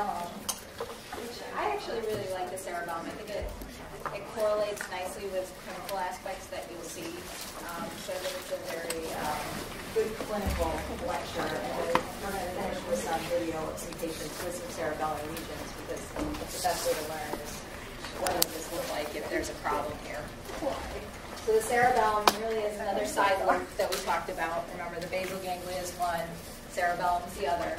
cerebellum, which I actually really like the cerebellum. I think it correlates nicely with clinical aspects that you'll see. So that it's a very good clinical lecture. And we're going to finish with some video of some patients with some cerebellar lesions, because the best way to learn is what does this look like if there's a problem here. So the cerebellum really is another side loop that we talked about. Remember, the basal ganglia is one, cerebellum is the other.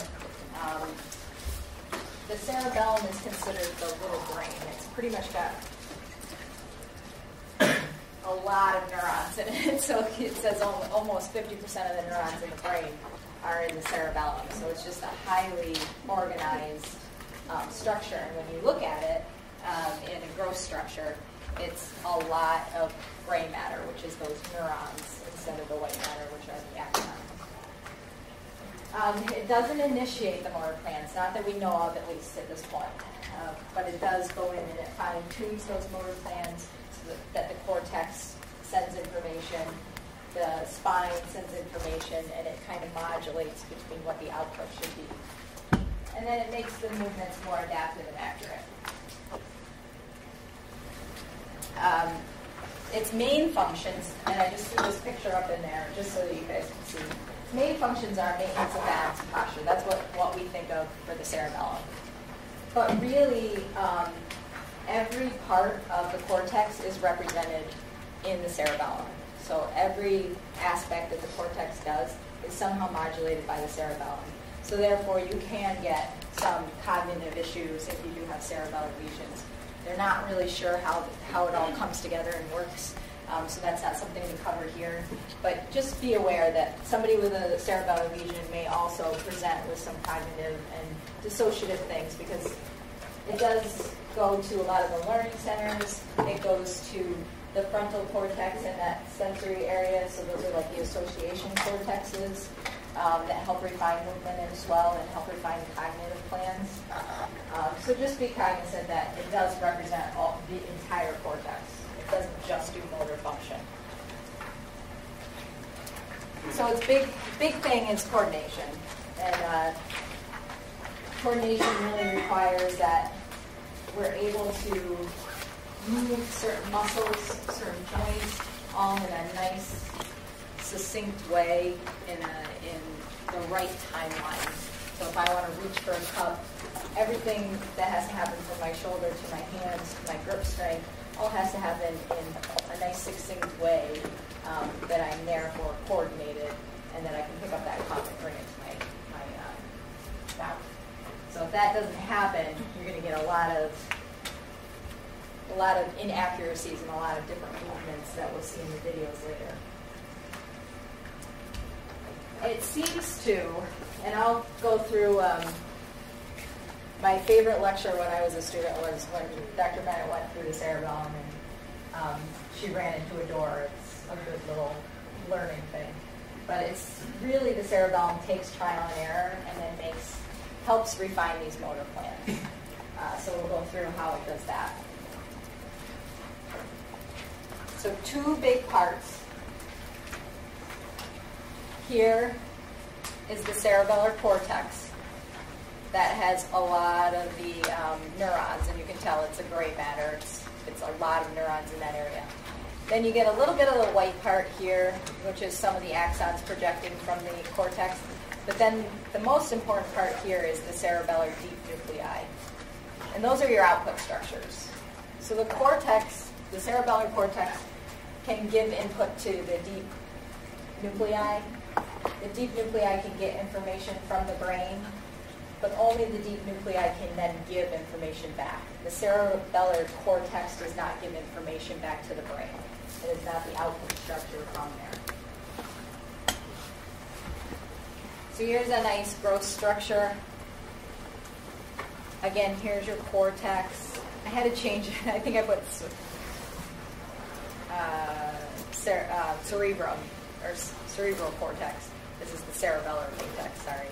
The cerebellum is considered the little brain. It's pretty much got a lot of neurons in it. So it says almost 50% of the neurons in the brain are in the cerebellum. So it's just a highly organized structure. And when you look at it in a gross structure, it's a lot of gray matter, which is those neurons, instead of the white matter, which are the axons. It doesn't initiate the motor plans, not that we know of at least at this point, but it does go in and it fine-tunes those motor plans so that the cortex sends information, the spine sends information, and it kind of modulates between what the output should be. And then it makes the movements more adaptive and accurate. Its main functions, and I just threw this picture up in there just so that you guys can see. Its main functions are maintenance of balance and posture. That's what we think of for the cerebellum. But really, every part of the cortex is represented in the cerebellum. So every aspect that the cortex does is somehow modulated by the cerebellum. So therefore, you can get some cognitive issues if you do have cerebellar lesions. They're not really sure how it all comes together and works, so that's not something we cover here. But just be aware that somebody with a cerebellar lesion may also present with some cognitive and dissociative things, because it does go to a lot of the learning centers. It goes to the frontal cortex and that sensory area, so those are like the association cortexes that help refine movement as well and help refine cognitive plans. So just be cognizant that it does represent the entire cortex. It doesn't just do motor function. So its big thing is coordination. And coordination really requires that we're able to move certain muscles, certain joints, all in a nice, succinct way in the right timeline. So if I want to reach for a cup, everything that has to happen from my shoulder to my hands to my grip strength all has to happen in a nice, succinct way that I'm therefore coordinated, and that I can pick up that cup and bring it to my mouth. So if that doesn't happen, you're going to get a lot of inaccuracies and a lot of different movements that we'll see in the videos later. It seems to, and I'll go through, my favorite lecture when I was a student was when Dr. Bennett went through the cerebellum and she ran into a door. It's a good little learning thing. But it's really, the cerebellum takes trial and error and then helps refine these motor plans. So we'll go through how it does that. So two big parts. Here is the cerebellar cortex that has a lot of the neurons, and you can tell it's a gray matter. It's a lot of neurons in that area. Then you get a little bit of the white part here, which is some of the axons projecting from the cortex. But then the most important part here is the cerebellar deep nuclei. And those are your output structures. So the cortex, the cerebellar cortex, can give input to the deep nuclei. The deep nuclei can get information from the brain, but only the deep nuclei can then give information back. The cerebellar cortex does not give information back to the brain. It is not the output structure from there. So here's a nice gross structure. Again, here's your cortex. I had to change it. I think I put cerebrum, or cerebral cortex. This is the cerebellar cortex, sorry.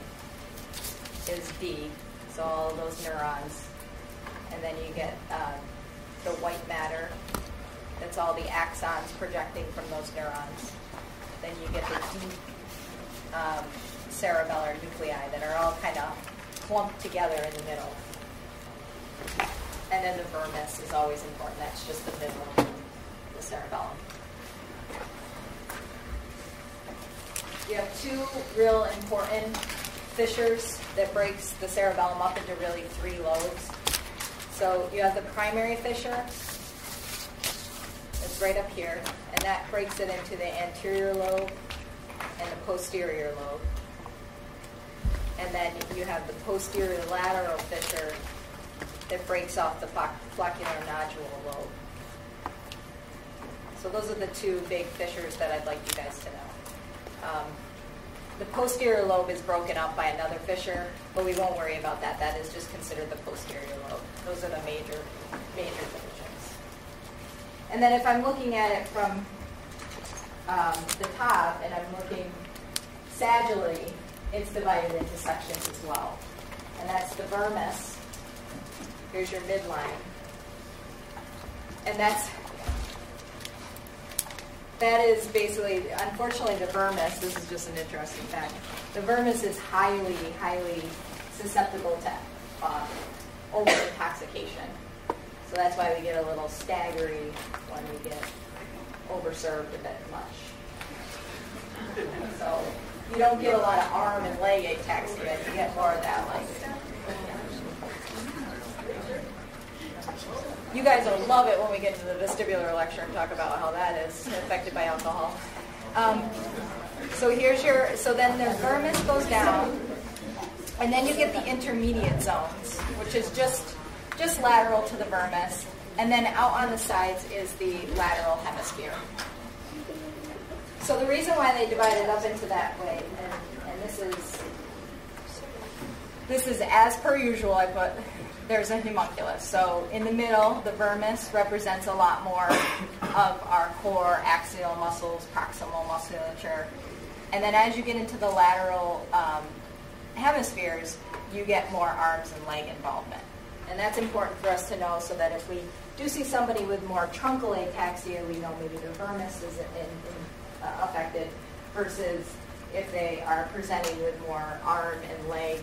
Is D, so all of those neurons. And then you get the white matter. That's all the axons projecting from those neurons. Then you get the deep cerebellar nuclei that are all kind of clumped together in the middle. And then the vermis is always important. That's just the middle of the cerebellum. You have two real important fissures that breaks the cerebellum up into really three lobes. So you have the primary fissure. It's right up here, and that breaks it into the anterior lobe and the posterior lobe. And then you have the posterior lateral fissure that breaks off the floccular nodule lobe. So those are the two big fissures that I'd like you guys to know. The posterior lobe is broken up by another fissure, but we won't worry about that. That is just considered the posterior lobe. Those are the major divisions. And then if I'm looking at it from the top and I'm looking sagittally, it's divided into sections as well. And that's the vermis. Here's your midline. And that is basically, unfortunately, the vermis, this is just an interesting fact, the vermis is highly, highly susceptible to over-intoxication. So that's why we get a little staggery when we get overserved a bit much. So you don't get a lot of arm and leg ataxia, you get more of that like. You guys will love it when we get into the vestibular lecture and talk about how that is affected by alcohol. So then the vermis goes down, and then you get the intermediate zones, which is just lateral to the vermis, and then out on the sides is the lateral hemisphere. So the reason why they divide it up into that way, and this is as per usual, I put, there's a homunculus. So in the middle, the vermis represents a lot more of our core axial muscles, proximal musculature. And then as you get into the lateral hemispheres, you get more arms and leg involvement. And that's important for us to know so that if we do see somebody with more truncal ataxia, we know maybe the vermis is affected versus if they are presenting with more arm and leg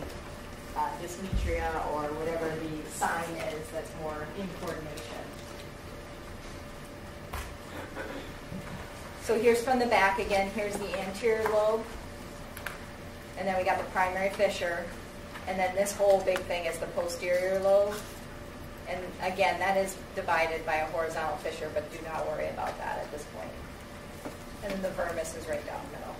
dysmetria or whatever the sign is that's more in coordination. So here's from the back again, here's the anterior lobe, and then we got the primary fissure, and then this whole big thing is the posterior lobe. And again, that is divided by a horizontal fissure, but do not worry about that at this point. And then the vermis is right down the middle.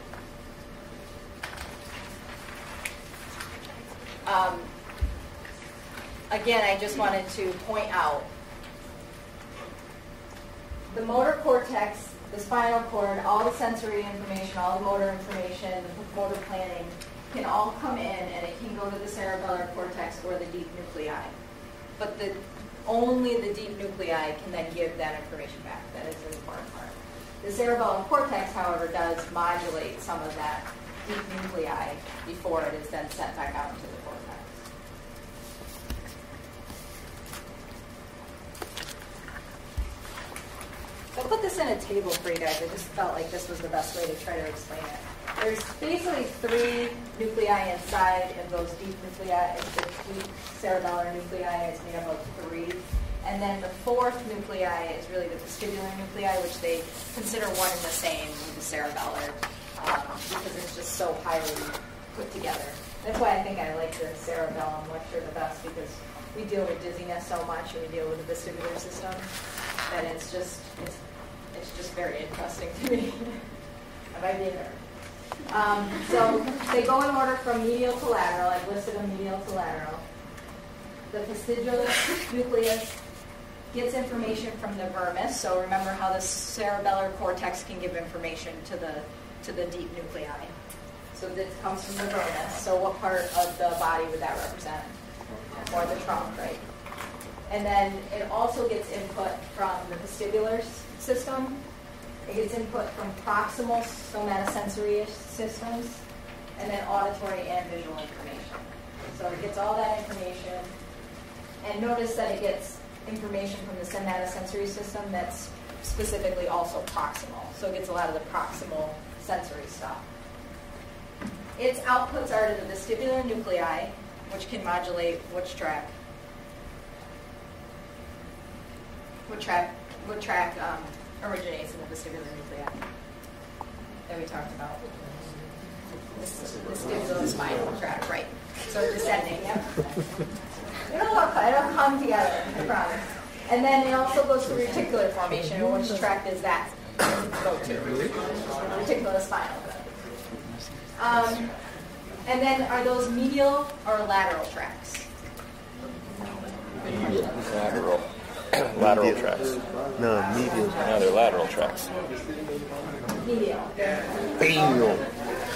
Again, I just wanted to point out the motor cortex, the spinal cord, all the sensory information, all the motor information, the motor planning can all come in, and it can go to the cerebellar cortex or the deep nuclei. But only the deep nuclei can then give that information back. That is the important part. The cerebellum cortex, however, does modulate some of that deep nuclei before it is then sent back out into the cortex. So I put this in a table for you guys. I just felt like this was the best way to try to explain it. There's basically three nuclei inside of those deep nuclei. It's the deep cerebellar nuclei. It's made up of three. And then the fourth nuclei is really the vestibular nuclei, which they consider one and the same with the cerebellar because it's just so highly put together. That's why I think I like the cerebellum lecture the best, because we deal with dizziness so much and we deal with the vestibular system that it's just very interesting to me. I might be a nerd. So they go in order from medial to lateral. I've listed them medial to lateral. The vestibular nucleus gets information from the vermis. So remember how the cerebellar cortex can give information to the deep nuclei. So this comes from the vermis. So what part of the body would that represent? Or the trunk, right? And then it also gets input from the vestibular system. It gets input from proximal somatosensory systems, and then auditory and visual information. So it gets all that information. And notice that it gets information from the somatosensory system that's specifically also proximal. So it gets a lot of the proximal sensory stuff. Its outputs are to the vestibular nuclei, which can modulate which track? originates in the vestibular nuclei that we talked about. Vestibulospinal tract, right? So descending, yep. It'll come together, I promise. And then it also goes to reticular formation. And which tract does that go to? Reticulospinal. And then are those medial or lateral tracts? Lateral. Lateral tracks. No, medial. No, they're lateral tracks. Medial.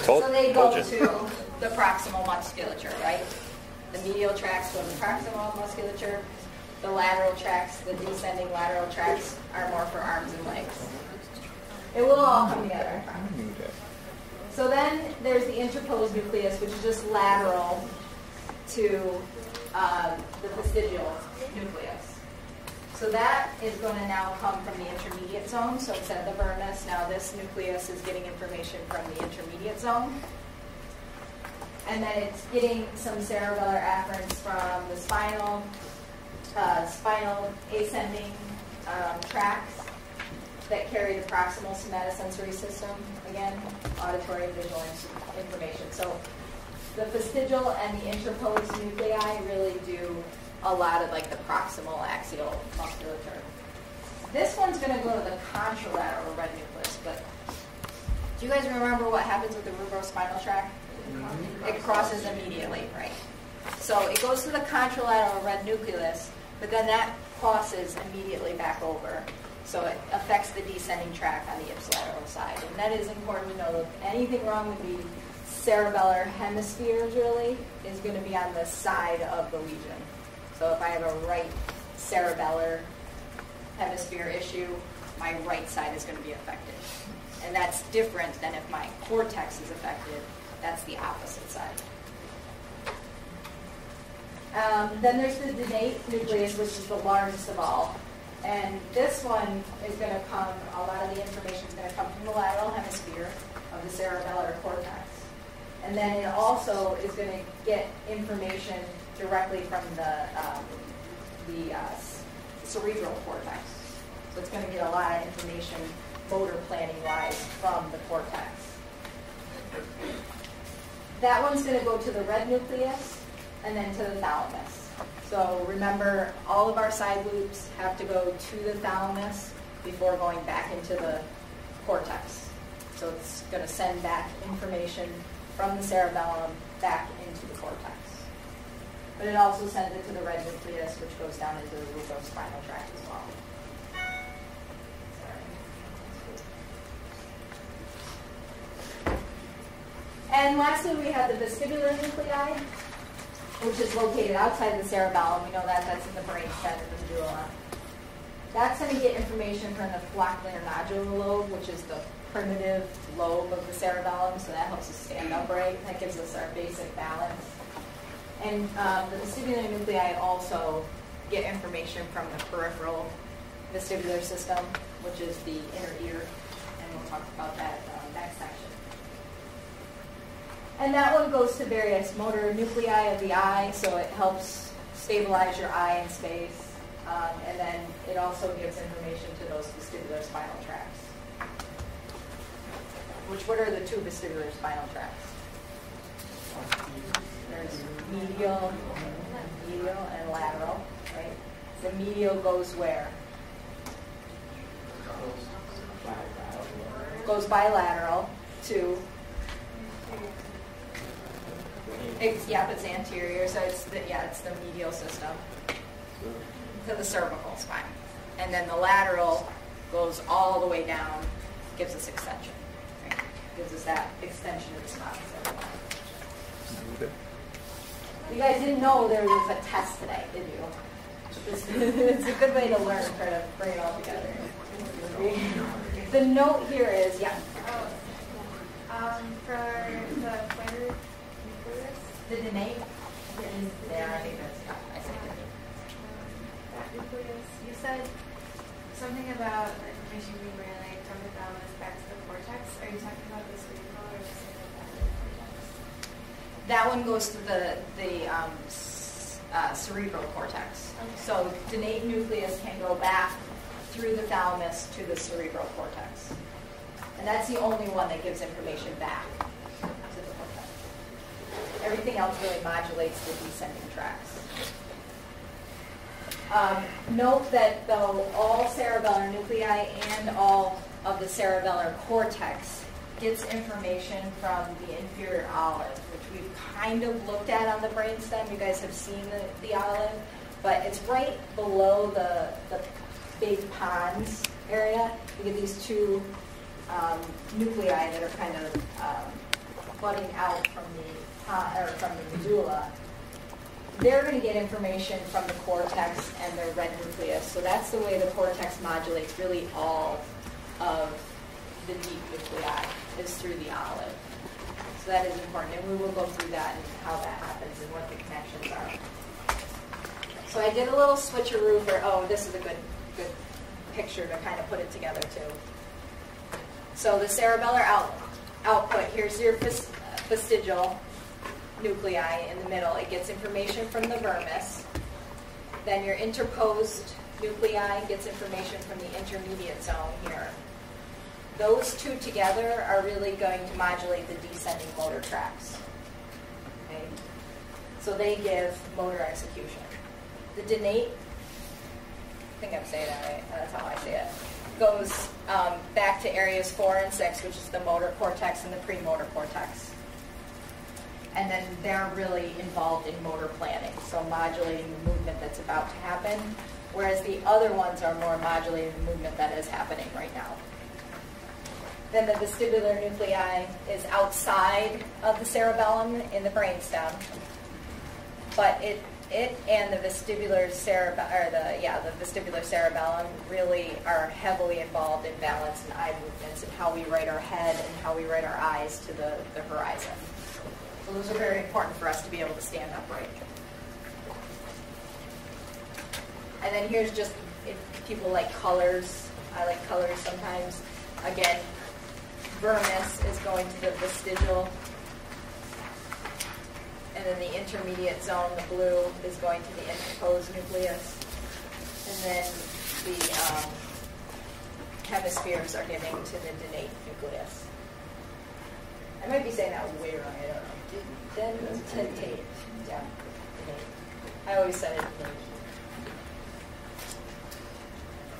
Told So they go you. to the proximal musculature, right? The medial tracts go to the proximal musculature. The lateral tracts, the descending lateral tracts, are more for arms and legs. It will all come together, I promise. So then there's the interposed nucleus, which is just lateral to the vestigial nucleus. So that is going to now come from the intermediate zone. So instead of the vermis, now this nucleus is getting information from the intermediate zone. And then it's getting some cerebellar afferents from the spinal ascending tracts that carry the proximal somatosensory system, again, auditory and visual information. So the vestigial and the interposed nuclei really do a lot of like the proximal axial musculature. This one's going to go to the contralateral red nucleus, but do you guys remember what happens with the rubrospinal tract? It crosses immediately, right? So it goes to the contralateral red nucleus, but then that crosses immediately back over. So it affects the descending tract on the ipsilateral side. And that is important to know that anything wrong with the cerebellar hemispheres really is going to be on the side of the lesion. So if I have a right cerebellar hemisphere issue, my right side is going to be affected. And that's different than if my cortex is affected. That's the opposite side. Then there's the donate nucleus, which is the largest of all. And this one is going to come, a lot of the information is going to come from the lateral hemisphere of the cerebellar cortex. And then it also is going to get information directly from the cerebral cortex. So it's going to get a lot of information motor planning-wise from the cortex. That one's going to go to the red nucleus and then to the thalamus. So remember, all of our side loops have to go to the thalamus before going back into the cortex. So it's going to send back information from the cerebellum back into the cortex. But it also sends it to the red nucleus, which goes down into the rubrospinal tract as well. And lastly, we have the vestibular nuclei, which is located outside the cerebellum. We know that that's in the brain stem of the medulla. That's going to get information from the floccular nodular lobe, which is the primitive lobe of the cerebellum, so that helps us stand upright. That gives us our basic balance. And the vestibular nuclei also get information from the peripheral vestibular system, which is the inner ear, and we'll talk about that next section. And that one goes to various motor nuclei of the eye, so it helps stabilize your eye in space. And then it also gives information to those vestibular spinal tracts. What are the two vestibular spinal tracts? There's medial and lateral, right? The medial goes where? Goes bilateral to... It's anterior, so it's the medial system to the cervical spine. And then the lateral goes all the way down, gives us extension. Right? Gives us that extension of the spine. You guys didn't know there was a test today, did you? It's a good way to learn, try to bring it all together. The note here is, for the plantar nucleus, the donate. There, I think that's, I said it. That nucleus, you said something about the information being relayed from the thalamus back to the cortex. Are you talking about the cerebral or the cerebellar cortex? That one goes to the cerebral cortex. Okay. So donate nucleus can go back through the thalamus to the cerebral cortex. And that's the only one that gives information back to the cortex. Everything else really modulates the descending tracks. Note that though all cerebellar nuclei and all of the cerebellar cortex gets information from the inferior olive, which we've kind of looked at on the brainstem. You guys have seen the olive, but it's right below the big pons area. You get these two nuclei that are kind of budding out from the medulla. They're going to get information from the cortex and their red nucleus. So that's the way the cortex modulates really all of the deep nuclei, is through the olive. So that is important, and we will go through that and how that happens and what the connections are. So I did a little switcheroo for, this is a good picture to kind of put it together too. So the cerebellar output, here's your vestigial nuclei in the middle. It gets information from the vermis. Then your interposed nuclei gets information from the intermediate zone here. Those two together are really going to modulate the descending motor tracks. Okay? So they give motor execution. The donate, I think I'm saying that right, that's how I say it, goes back to areas 4 and 6, which is the motor cortex and the premotor cortex. And then they're really involved in motor planning, so modulating the movement that's about to happen, whereas the other ones are more modulating the movement that is happening right now. Then the vestibular nuclei is outside of the cerebellum in the brainstem, but it and the vestibular vestibular cerebellum really are heavily involved in balance and eye movements and how we right our head and how we right our eyes to the horizon. So those are very important for us to be able to stand upright. And then here's just, if people like colors, I like colors sometimes. Again, vermis is going to the vestigial, and then the intermediate zone, the blue, is going to the interposed nucleus, and then the hemispheres are giving to the donate nucleus. I might be saying that way wrong, I don't know. Dentate. Yeah. I always said it.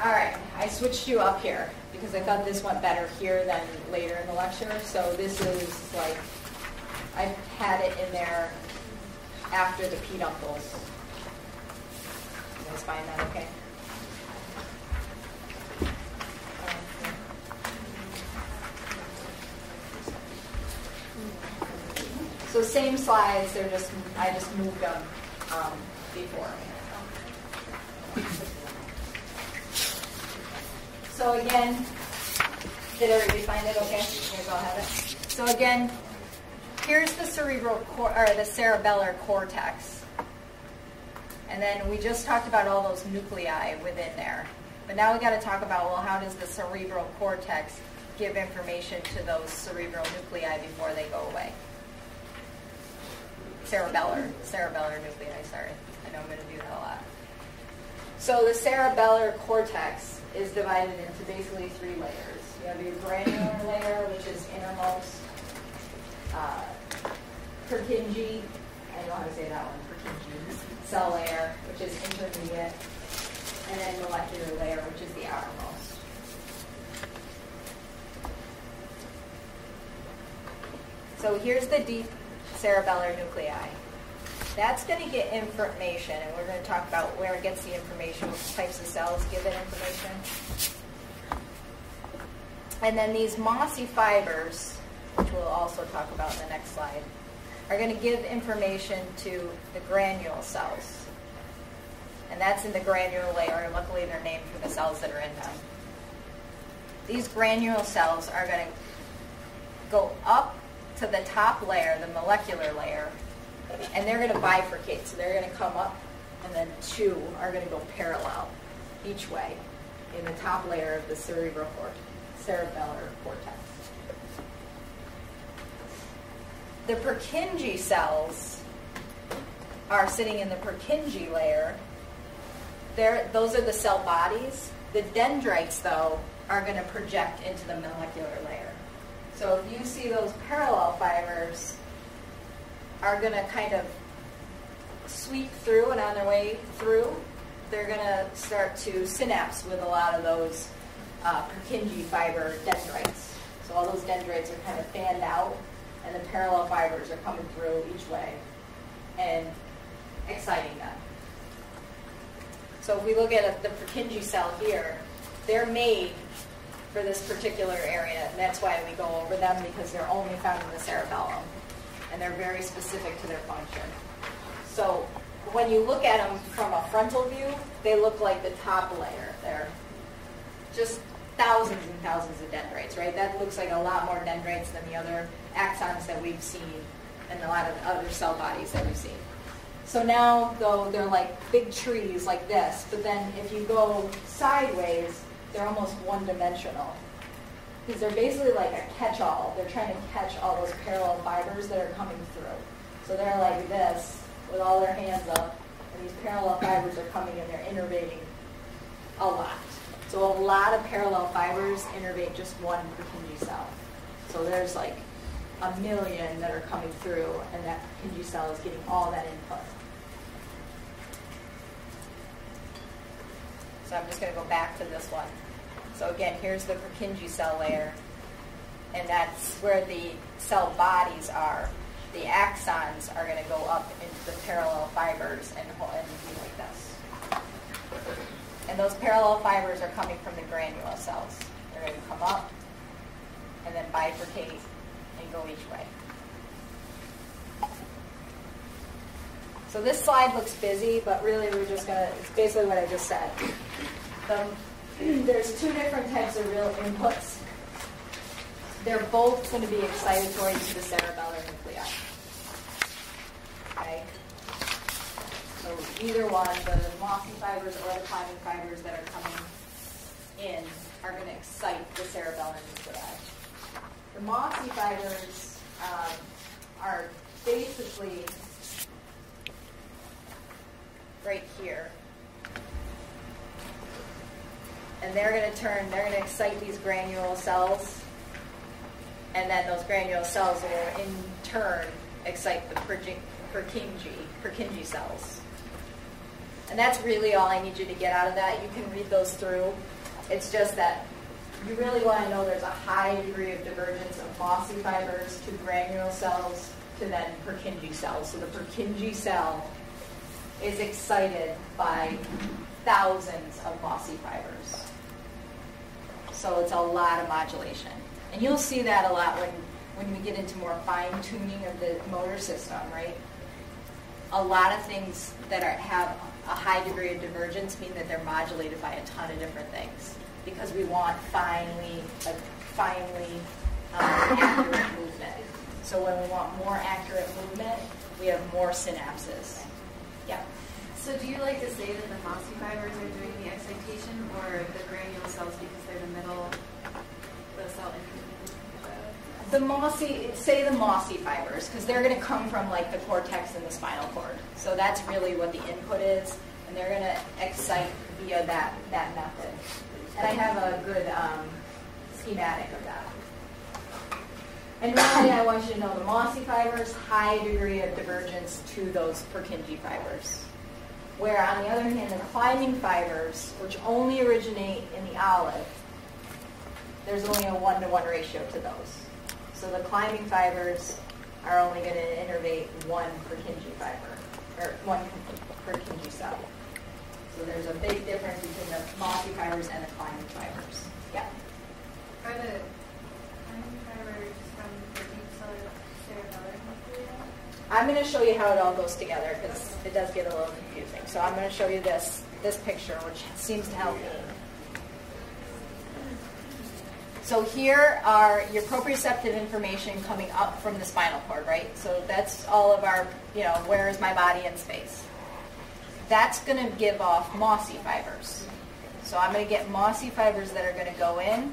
All right, I switched you up here because I thought this went better here than later in the lecture. So this is like, I had it in there after the peduncles. You guys find that okay? So same slides, I just moved them before. So again, did everybody find it okay? You guys all have it? So again, here's the the cerebellar cortex. And then we just talked about all those nuclei within there. But now we got to talk about, well, how does the cerebral cortex give information to those cerebral nuclei before they go away? Cerebellar nuclei, sorry. I know I'm going to do that a lot. So the cerebellar cortex is divided into basically 3 layers. You have your granular layer, which is innermost, Purkinje, I don't know how to say that one, Purkinje, cell layer, which is intermediate, and then molecular layer, which is the outermost. So here's the deep cerebellar nuclei. That's going to get information, and we're going to talk about where it gets the information, which types of cells give it information. And then these mossy fibers, which we'll also talk about in the next slide, are going to give information to the granule cells. And that's in the granular layer. Luckily, they're named for the cells that are in them. These granule cells are going to go up to the top layer, the molecular layer, and they're going to bifurcate. So they're going to come up, and then 2 are going to go parallel each way in the top layer of the cerebellar cortex. The Purkinje cells are sitting in the Purkinje layer. Those are the cell bodies, The dendrites, though, are going to project into the molecular layer. So if you see those parallel fibers are going to kind of sweep through, and on their way through, they're going to start to synapse with a lot of those Purkinje fiber dendrites. So all those dendrites are kind of fanned out, and the parallel fibers are coming through each way and exciting them. So if we look at the Purkinje cell here, they're made for this particular area, and that's why we go over them, because they're only found in the cerebellum, and they're very specific to their function. So when you look at them from a frontal view, they look like the top layer. They're just thousands and thousands of dendrites, right? That looks like a lot more dendrites than the other axons that we've seen and a lot of other cell bodies that we've seen. So now, though, they're like big trees like this, but then if you go sideways, they're almost one-dimensional. Because they're basically like a catch-all. They're trying to catch all those parallel fibers that are coming through. So they're like this, with all their hands up, and these parallel fibers are coming and they're innervating a lot. So a lot of parallel fibers innervate just one Purkinje cell. So there's like 1 million that are coming through, and that Purkinje cell is getting all that input. So I'm just going to go back to this one. So again, here's the Purkinje cell layer, and that's where the cell bodies are. The axons are going to go up into the parallel fibers and be like this. And those parallel fibers are coming from the granule cells. They're going to come up and then bifurcate and go each way. So this slide looks busy, but really we're just going to, it's basically what I just said. There's two different types of real inputs. They're both going to be excitatory to the cerebellar nuclei. Okay? So either one, the mossy fibers or the climbing fibers that are coming in are going to excite the cerebellar nuclei. The mossy fibers are basically right here. And they're going to excite these granule cells, and then those granule cells will in turn excite the Purkinje cells. And that's really all I need you to get out of that. You can read those through. It's just that you really want to know there's a high degree of divergence of mossy fibers to granule cells to then Purkinje cells. So the Purkinje cell is excited by thousands of mossy fibers. So it's a lot of modulation. And you'll see that a lot when we get into more fine-tuning of the motor system, right? A lot of things that have a high degree of divergence mean that they're modulated by a ton of different things, because we want finely accurate movement. So when we want more accurate movement, we have more synapses. Yeah. So do you like to say that the mossy fibers are doing the excitation, or the granule cells because they're the middle, the cell Say the mossy fibers, because they're going to come from like the cortex and the spinal cord. So that's really what the input is, and they're going to excite via that method. And I have a good schematic of that. And really, I want you to know the mossy fibers, high degree of divergence to those Purkinje fibers. Where, on the other hand, the climbing fibers, which only originate in the olive, there's only a 1-to-1 ratio to those. So the climbing fibers are only going to innervate one Purkinje fiber, or one Purkinje cell. So there's a big difference between the mossy fibers and the climbing fibers. Yeah? Are the climbing fibers from the deep cerebellar nuclei? I'm going to show you how it all goes together, because it does get a little confusing. So I'm going to show you this picture, which seems to help me. So here are your proprioceptive information coming up from the spinal cord, right? So that's all of our, where is my body in space? That's going to give off mossy fibers. So I'm going to get mossy fibers that are going to go in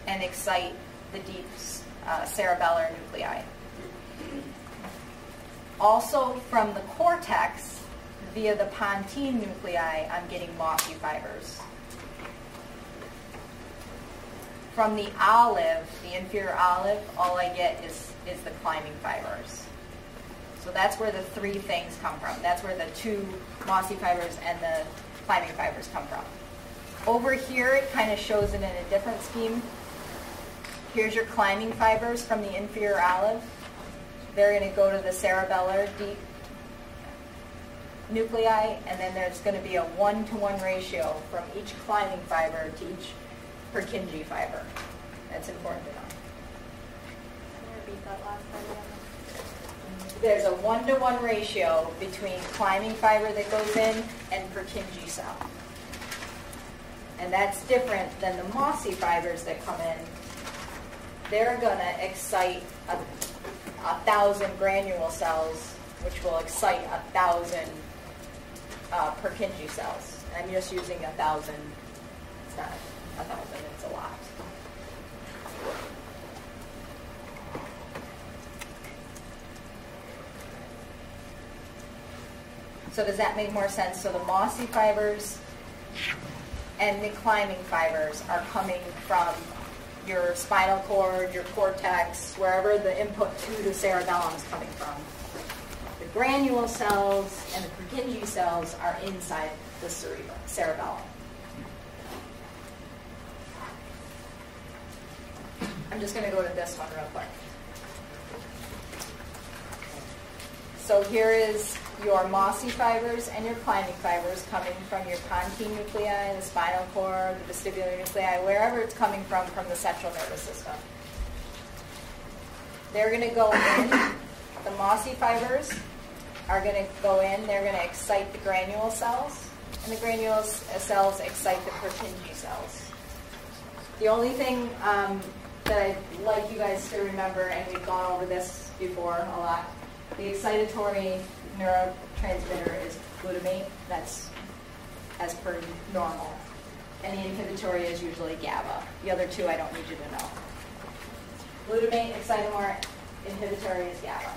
and excite the deep cerebellar nuclei. Also from the cortex, via the pontine nuclei, I'm getting mossy fibers. from the olive, the inferior olive, all I get is the climbing fibers. So that's where the three things come from. That's where the two mossy fibers and the climbing fibers come from. Over here, it kind of shows it in a different scheme. Here's your climbing fibers from the inferior olive. They're going to go to the cerebellar deep nuclei, and then there's going to be a 1-to-1 ratio from each climbing fiber to each Purkinje fiber. That's important to know. Can you repeat that last part again? There's a 1-to-1 ratio between climbing fiber that goes in and Purkinje cell. And that's different than the mossy fibers that come in. They're going to excite 1,000 granule cells, which will excite 1,000 Purkinje cells. I'm just using 1,000. It's not 1,000, it's a lot. So does that make more sense? So the mossy fibers and the climbing fibers are coming from your spinal cord, your cortex, wherever the input to the cerebellum is coming from. The granule cells and the Purkinje cells are inside the cerebellum. I'm just going to go to this one real quick. So here is your mossy fibers and your climbing fibers coming from your pontine nuclei, the spinal cord, the vestibular nuclei, wherever it's coming from the central nervous system. They're going to go in. The mossy fibers are going to go in. They're going to excite the granule cells, and the granule cells excite the Purkinje cells. The only thing that I'd like you guys to remember, and we've gone over this before a lot, the excitatory neurotransmitter is glutamate. That's as per normal. And the inhibitory is usually GABA. The other two I don't need you to know. Glutamate, excitomer, inhibitory is GABA.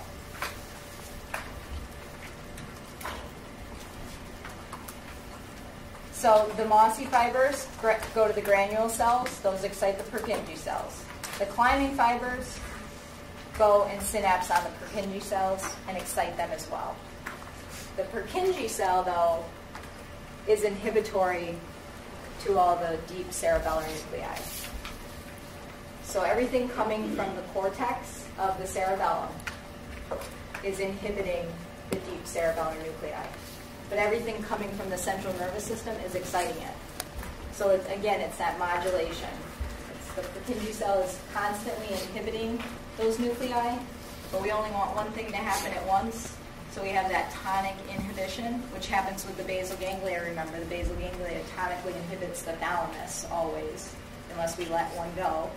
So the mossy fibers go to the granule cells. Those excite the Purkinje cells. The climbing fibers go and synapse on the Purkinje cells and excite them as well. The Purkinje cell, though, is inhibitory to all the deep cerebellar nuclei. So everything coming from the cortex of the cerebellum is inhibiting the deep cerebellar nuclei. But everything coming from the central nervous system is exciting it. So it's that modulation. The Purkinje cell is constantly inhibiting those nuclei, but we only want one thing to happen at once. So we have that tonic inhibition, which happens with the basal ganglia. Remember, the basal ganglia tonically inhibits the thalamus always, unless we let one go.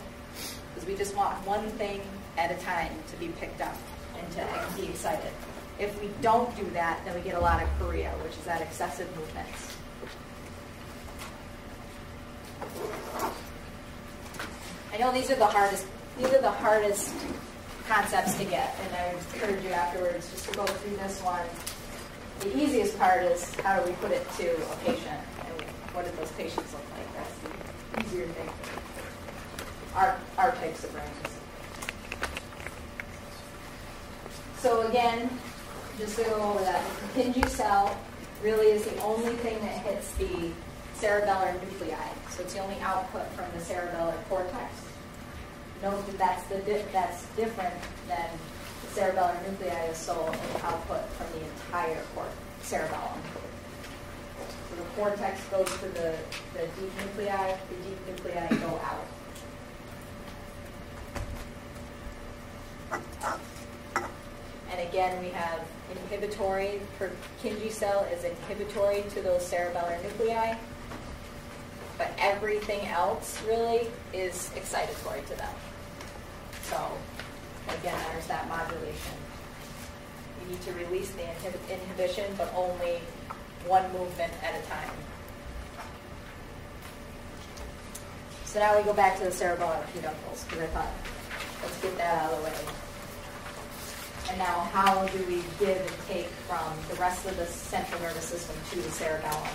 Because we just want one thing at a time to be picked up and to be excited. If we don't do that, then we get a lot of chorea, which is that excessive movements. I know these are the hardest concepts to get, and I would encourage you afterwards just to go through this one. The easiest part is how do we put it to a patient, and what do those patients look like? That's the easier thing. Our types of brains. So again, just to go over that, the Purkinje cell really is the only thing that hits the cerebellar nuclei. So it's the only output from the cerebellar cortex. Note that that's different than the cerebellar nuclei is sole output from the entire cerebellum. So the cortex goes to the deep nuclei, the deep nuclei go out. And again, we have inhibitory. Purkinje cell is inhibitory to those cerebellar nuclei, but everything else really is excitatory to them. So again, there's that modulation. You need to release the inhibition, but only one movement at a time. So now we go back to the cerebellar peduncles, because I thought, let's get that out of the way. And now, how do we give and take from the rest of the central nervous system to the cerebellum?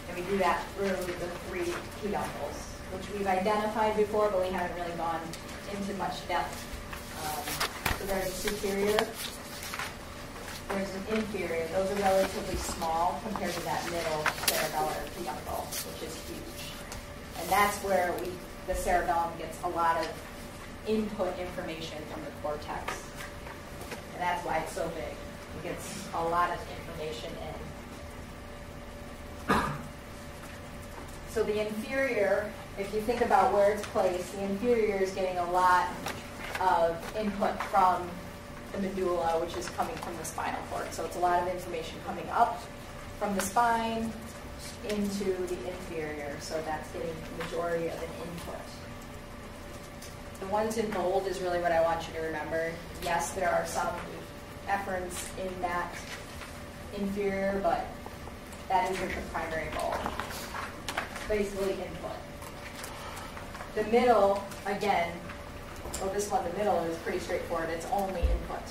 And we do that through the three peduncles. which we've identified before, but we haven't really gone into much depth. So there's a superior, there's an inferior. Those are relatively small compared to that middle cerebellar peduncle, which is huge. And that's where the cerebellum gets a lot of input information from the cortex. And that's why it's so big. It gets a lot of information in. So the inferior, if you think about where it's placed, the inferior is getting a lot of input from the medulla, which is coming from the spinal cord. So it's a lot of information coming up from the spine into the inferior. So that's getting the majority of an input. The ones in bold is really what I want you to remember. Yes, there are some efferents in that inferior, but that isn't the primary goal. Basically input. The middle, again, well, this one, the middle, is pretty straightforward. It's only input.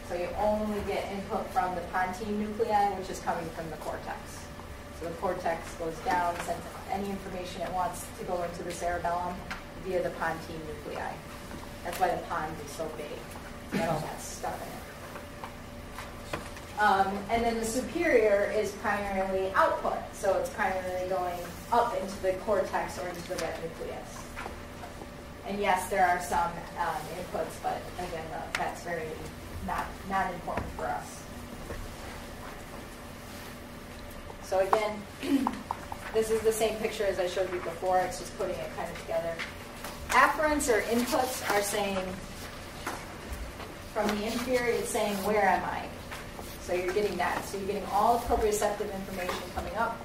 So you only get input from the pontine nuclei, which is coming from the cortex. So the cortex goes down, sends any information it wants to go into the cerebellum via the pontine nuclei. That's why the pons is so big. It's got all that stuff in it. And then the superior is primarily output. So it's primarily going up into the cortex or into the red nucleus. And yes, there are some inputs, but again, that's very not important for us. So again, this is the same picture as I showed you before. It's just putting it kind of together. Afferents or inputs are saying, from the inferior, it's saying, where am I? So you're getting that. So you're getting all proprioceptive information coming up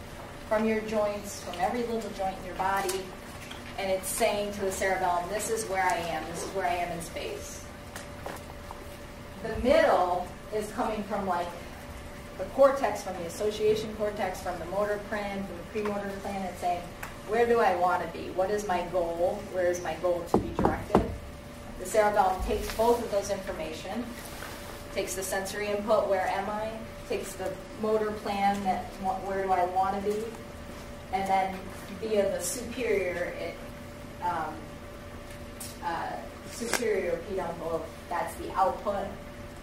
from your joints, from every little joint in your body, and it's saying to the cerebellum, this is where I am. This is where I am in space. The middle is coming from like the cortex, from the association cortex, from the motor plan, from the premotor plan. It's saying, where do I want to be? What is my goal? Where is my goal to be directed? The cerebellum takes both of those information, takes the sensory input, where am I? Takes the motor plan, that where do I want to be? And then via the superior, superior peduncle, that's the output,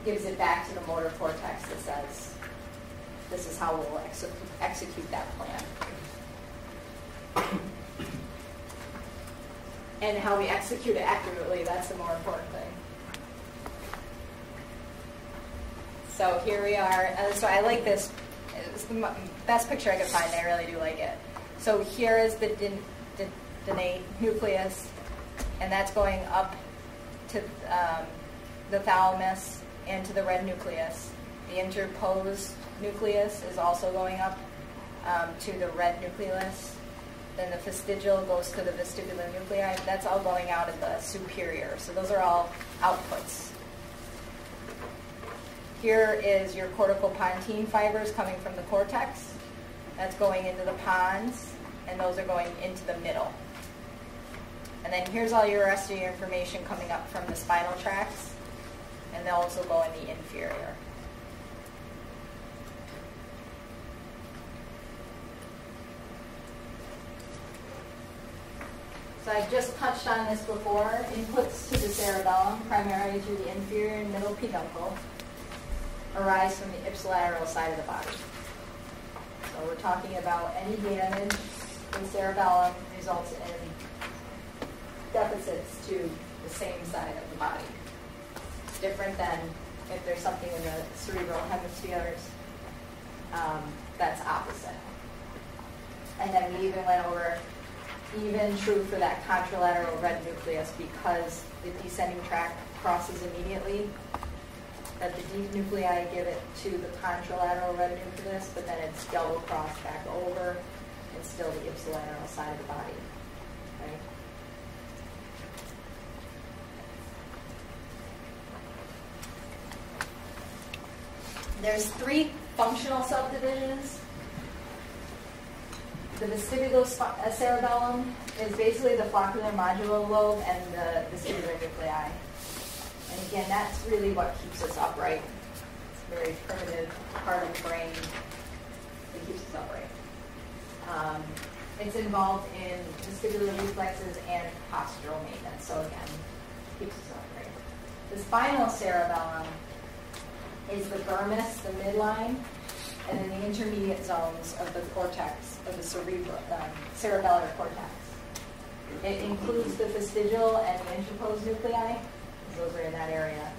gives it back to the motor cortex that says, this is how we'll execute that plan. And how we execute it accurately, that's the more important thing. So here we are. So I like this. It's the best picture I could find. I really do like it. So here is the Denate nucleus, and that's going up to the thalamus and to the red nucleus. The interposed nucleus is also going up to the red nucleus. Then the fastigial goes to the vestibular nuclei. That's all going out of the superior. So those are all outputs. Here is your cortical pontine fibers coming from the cortex. That's going into the pons, and those are going into the middle. And then here's all your rest of your information coming up from the spinal tracts, and they'll also go in the inferior. So I've just touched on this before. Inputs to the cerebellum, primarily through the inferior and middle peduncle, arise from the ipsilateral side of the body. So we're talking about any damage in the cerebellum results in deficits to the same side of the body. It's different than if there's something in the cerebral hemispheres that's opposite. And then we even went over, even true for that contralateral red nucleus, because the descending tract crosses immediately, that the deep nuclei give it to the contralateral red nucleus, but then it's double crossed back over, and still the ipsilateral side of the body. Right? There's 3 functional subdivisions. The vestibulocerebellum is basically the floccular modular lobe and the vestibular nuclei. And again, that's really what keeps us upright. It's a very primitive part of the brain that keeps us upright. it's involved in vestibular reflexes and postural maintenance. So again, keeps us up great. The spinal cerebellum is the vermis, the midline, and then the intermediate zones of the cortex, of the cerebellar cortex. It includes the vestigial and the interposed nuclei, because those are in that area.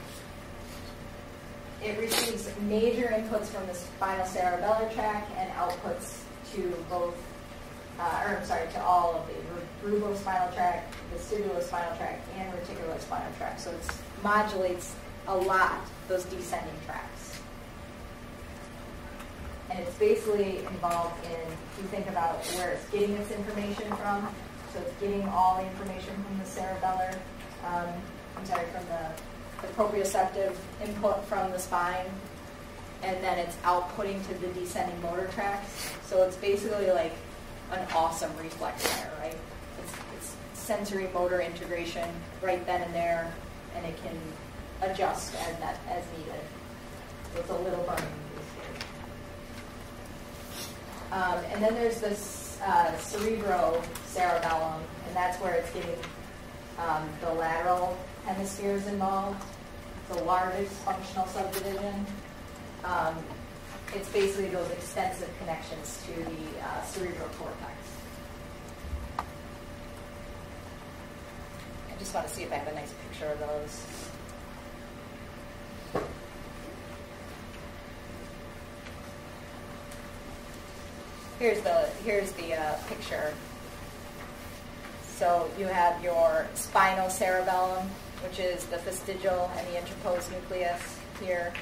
It receives major inputs from the spinal cerebellar tract and outputs to to all of the cerebrospinal tract, vestibulospinal tract, and reticulospinal tract. So it modulates a lot those descending tracts. And it's basically involved in, if you think about where it's getting its information from, so it's getting all the information from the cerebellar, from the proprioceptive input from the spine, and then it's outputting to the descending motor tracts. So it's basically like an awesome reflex center, right? It's sensory motor integration right then and there, and it can adjust as needed. So it's a little burning here. And then there's this cerebrocerebellum, and that's where it's getting the lateral hemispheres involved, the largest functional subdivision. It's basically those extensive connections to the cerebral cortex. I just want to see if I have a nice picture of those. Here's the picture. So you have your spinal cerebellum, which is the vestigial and the interposed nucleus here.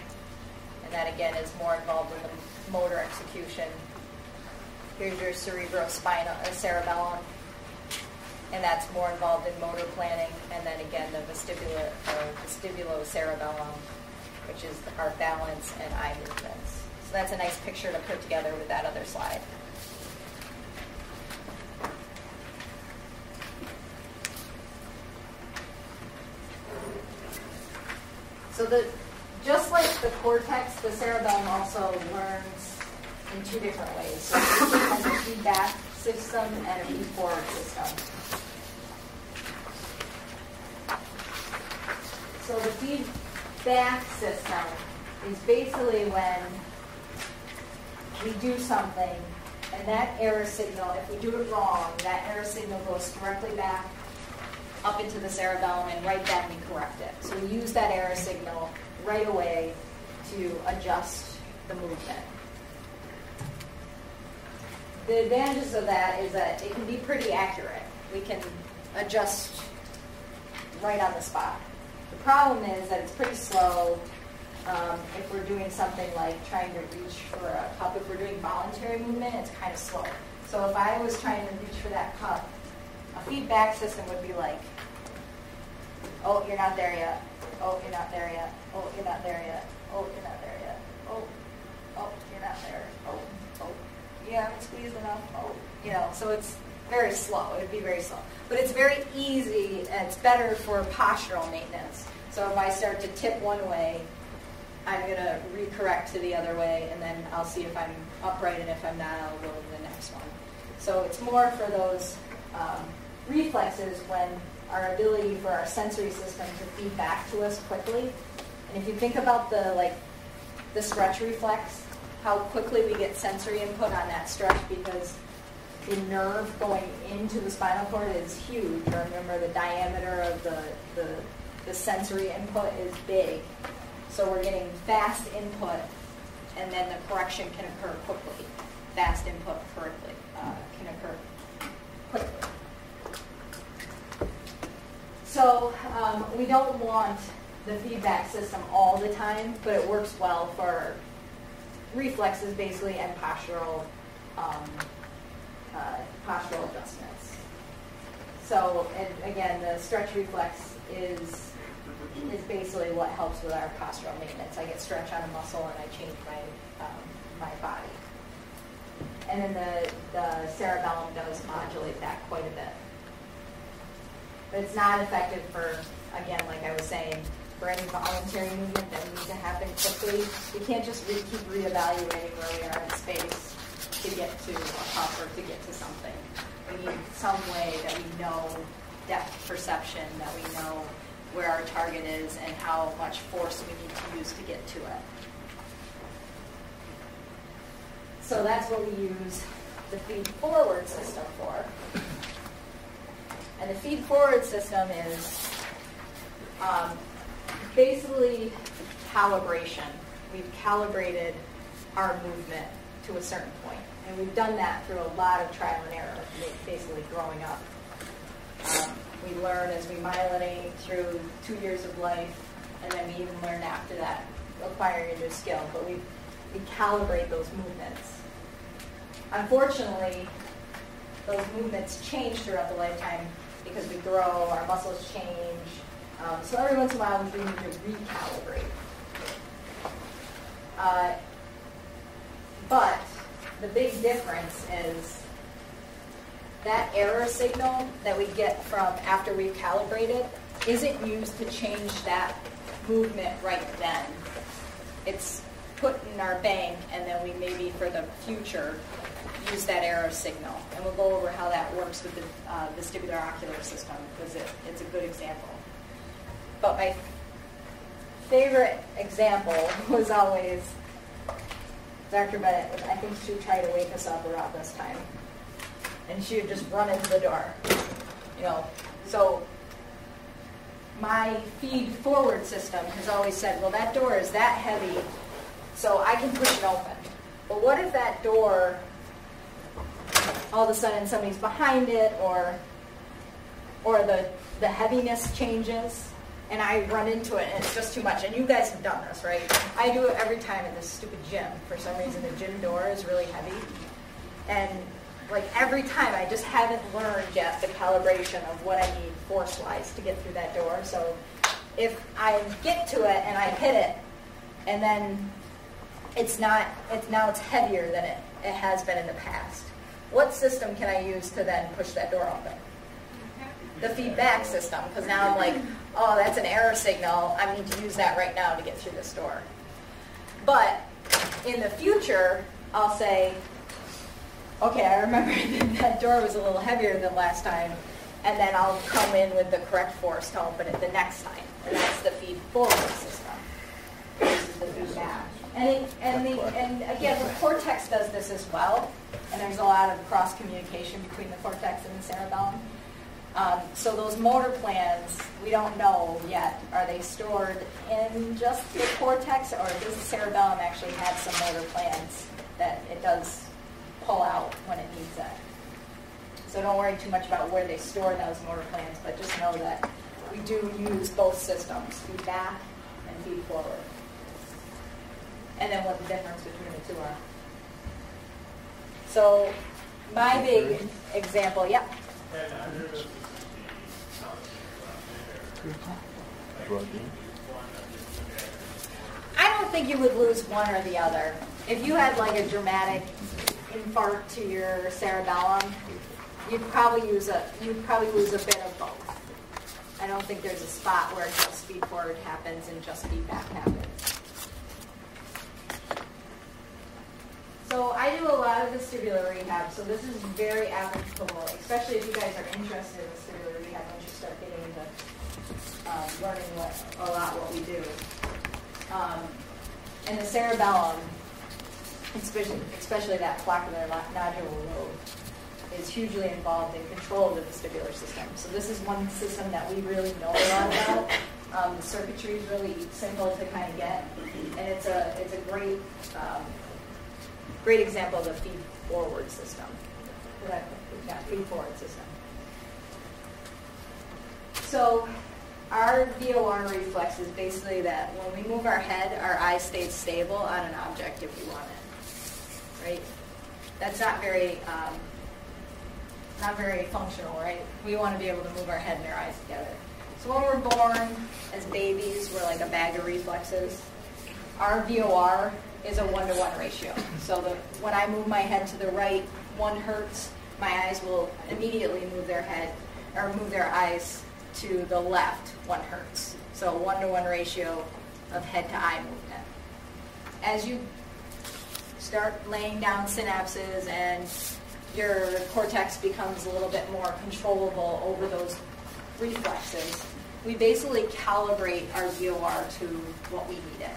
And that again is more involved in the motor execution. Here's your cerebellum, and that's more involved in motor planning. And then again the vestibulocerebellum, which is our balance and eye movements. So that's a nice picture to put together with that other slide. So just like the cortex, the cerebellum also learns in two different ways. So it has a feedback system and a feed-forward system. So the feedback system is basically when we do something and that error signal, if we do it wrong, that error signal goes directly back up into the cerebellum, and right then we correct it. So we use that error signal right away to adjust the movement. The advantages of that is that it can be pretty accurate. We can adjust right on the spot. The problem is that it's pretty slow if we're doing something like trying to reach for a cup. If we're doing voluntary movement, it's kind of slow. So if I was trying to reach for that cup, a feedback system would be like, oh, you're not there yet. Oh, you're not there yet. Oh, you're not there yet. Oh, you're not there yet. Oh, you're not there. Oh, you haven't squeezed enough. Oh, so it's very slow. It would be very slow. But it's very easy, and it's better for postural maintenance. So if I start to tip one way, I'm going to recorrect to the other way, and then I'll see if I'm upright, and if I'm not, I'll go to the next one. So it's more for those reflexes when our ability for our sensory system to feed back to us quickly. And if you think about the stretch reflex, how quickly we get sensory input on that stretch, because the nerve going into the spinal cord is huge. Remember, the diameter of the sensory input is big. So we're getting fast input, and then the correction can occur quickly. Fast input can occur quickly. So we don't want the feedback system all the time, but it works well for reflexes basically and postural adjustments. So, and again, the stretch reflex is basically what helps with our postural maintenance. I get stretch on a muscle and I change my body. And then the cerebellum does modulate that quite a bit. But it's not effective for, again, like I was saying, for any voluntary movement that needs to happen quickly. We can't just keep reevaluating where we are in space to get to a pump or to get to something. We need some way that we know depth perception, that we know where our target is and how much force we need to use to get to it. So that's what we use the feed-forward system for. And the feed-forward system is basically calibration. We've calibrated our movement to a certain point. And we've done that through a lot of trial and error, basically growing up. We learn as we myelinate through 2 years of life, and then we even learn after that, acquiring a new skill. But we calibrate those movements. Unfortunately, those movements change throughout the lifetime because we grow, our muscles change. So every once in a while, we need to recalibrate. But the big difference is that error signal that we get from after we've calibrated isn't used to change that movement right then. It's put in our bank, and then we maybe for the future use that error signal. And we'll go over how that works with the vestibular ocular system, because it's a good example. But my favorite example was always Dr. Bennett. I think she tried to wake us up around this time. And she would just run into the door. So my feed-forward system has always said, well, that door is that heavy, so I can push it open. But what if that door, all of a sudden somebody's behind it, or the heaviness changes, and I run into it, and it's just too much. And you guys have done this, right? I do it every time in this stupid gym. For some reason, the gym door is really heavy. And like every time, I just haven't learned yet the calibration of what I need force-wise to get through that door. So if I get to it and I hit it, and then now it's heavier than it has been in the past. What system can I use to then push that door open? The feedback system, because now I'm like, oh, that's an error signal. I need to use that right now to get through this door. But in the future, I'll say, okay, I remember that door was a little heavier than last time, and then I'll come in with the correct force to open it the next time. And that's the feed-forward system. This is the feedback. And again, the cortex does this as well, and there's a lot of cross-communication between the cortex and the cerebellum. So those motor plans, we don't know yet. Are they stored in just the cortex, or does the cerebellum actually have some motor plans that it does pull out when it needs it? So don't worry too much about where they store those motor plans, but just know that we do use both systems, feedback and feed forward. And then what the difference between the two are. So my big example, yeah. I don't think you would lose one or the other. If you had like a dramatic infarct to your cerebellum, you'd probably lose a bit of both. I don't think there's a spot where just feed forward happens and just feedback happens. So I do a lot of vestibular rehab, so this is very applicable, especially if you guys are interested in vestibular rehab once you start getting into learning what we do. And the cerebellum, especially that flaccular nodular lobe, is hugely involved in control of the vestibular system. So this is one system that we really know a lot about. The circuitry is really simple to kind of get, and it's a great example of the feed-forward system. Feed-forward system. So our VOR reflex is basically that when we move our head, our eye stays stable on an object if we want it. Right? That's not very functional, right? We want to be able to move our head and our eyes together. So when we're born as babies, we're like a bag of reflexes. Our VOR is a 1-to-1 ratio. So when I move my head to the right 1 hertz, my eyes will immediately move their head or move their eyes to the left 1 hertz. So a 1-to-1 ratio of head to eye movement. As you start laying down synapses and your cortex becomes a little bit more controllable over those reflexes, we basically calibrate our VOR to what we need it.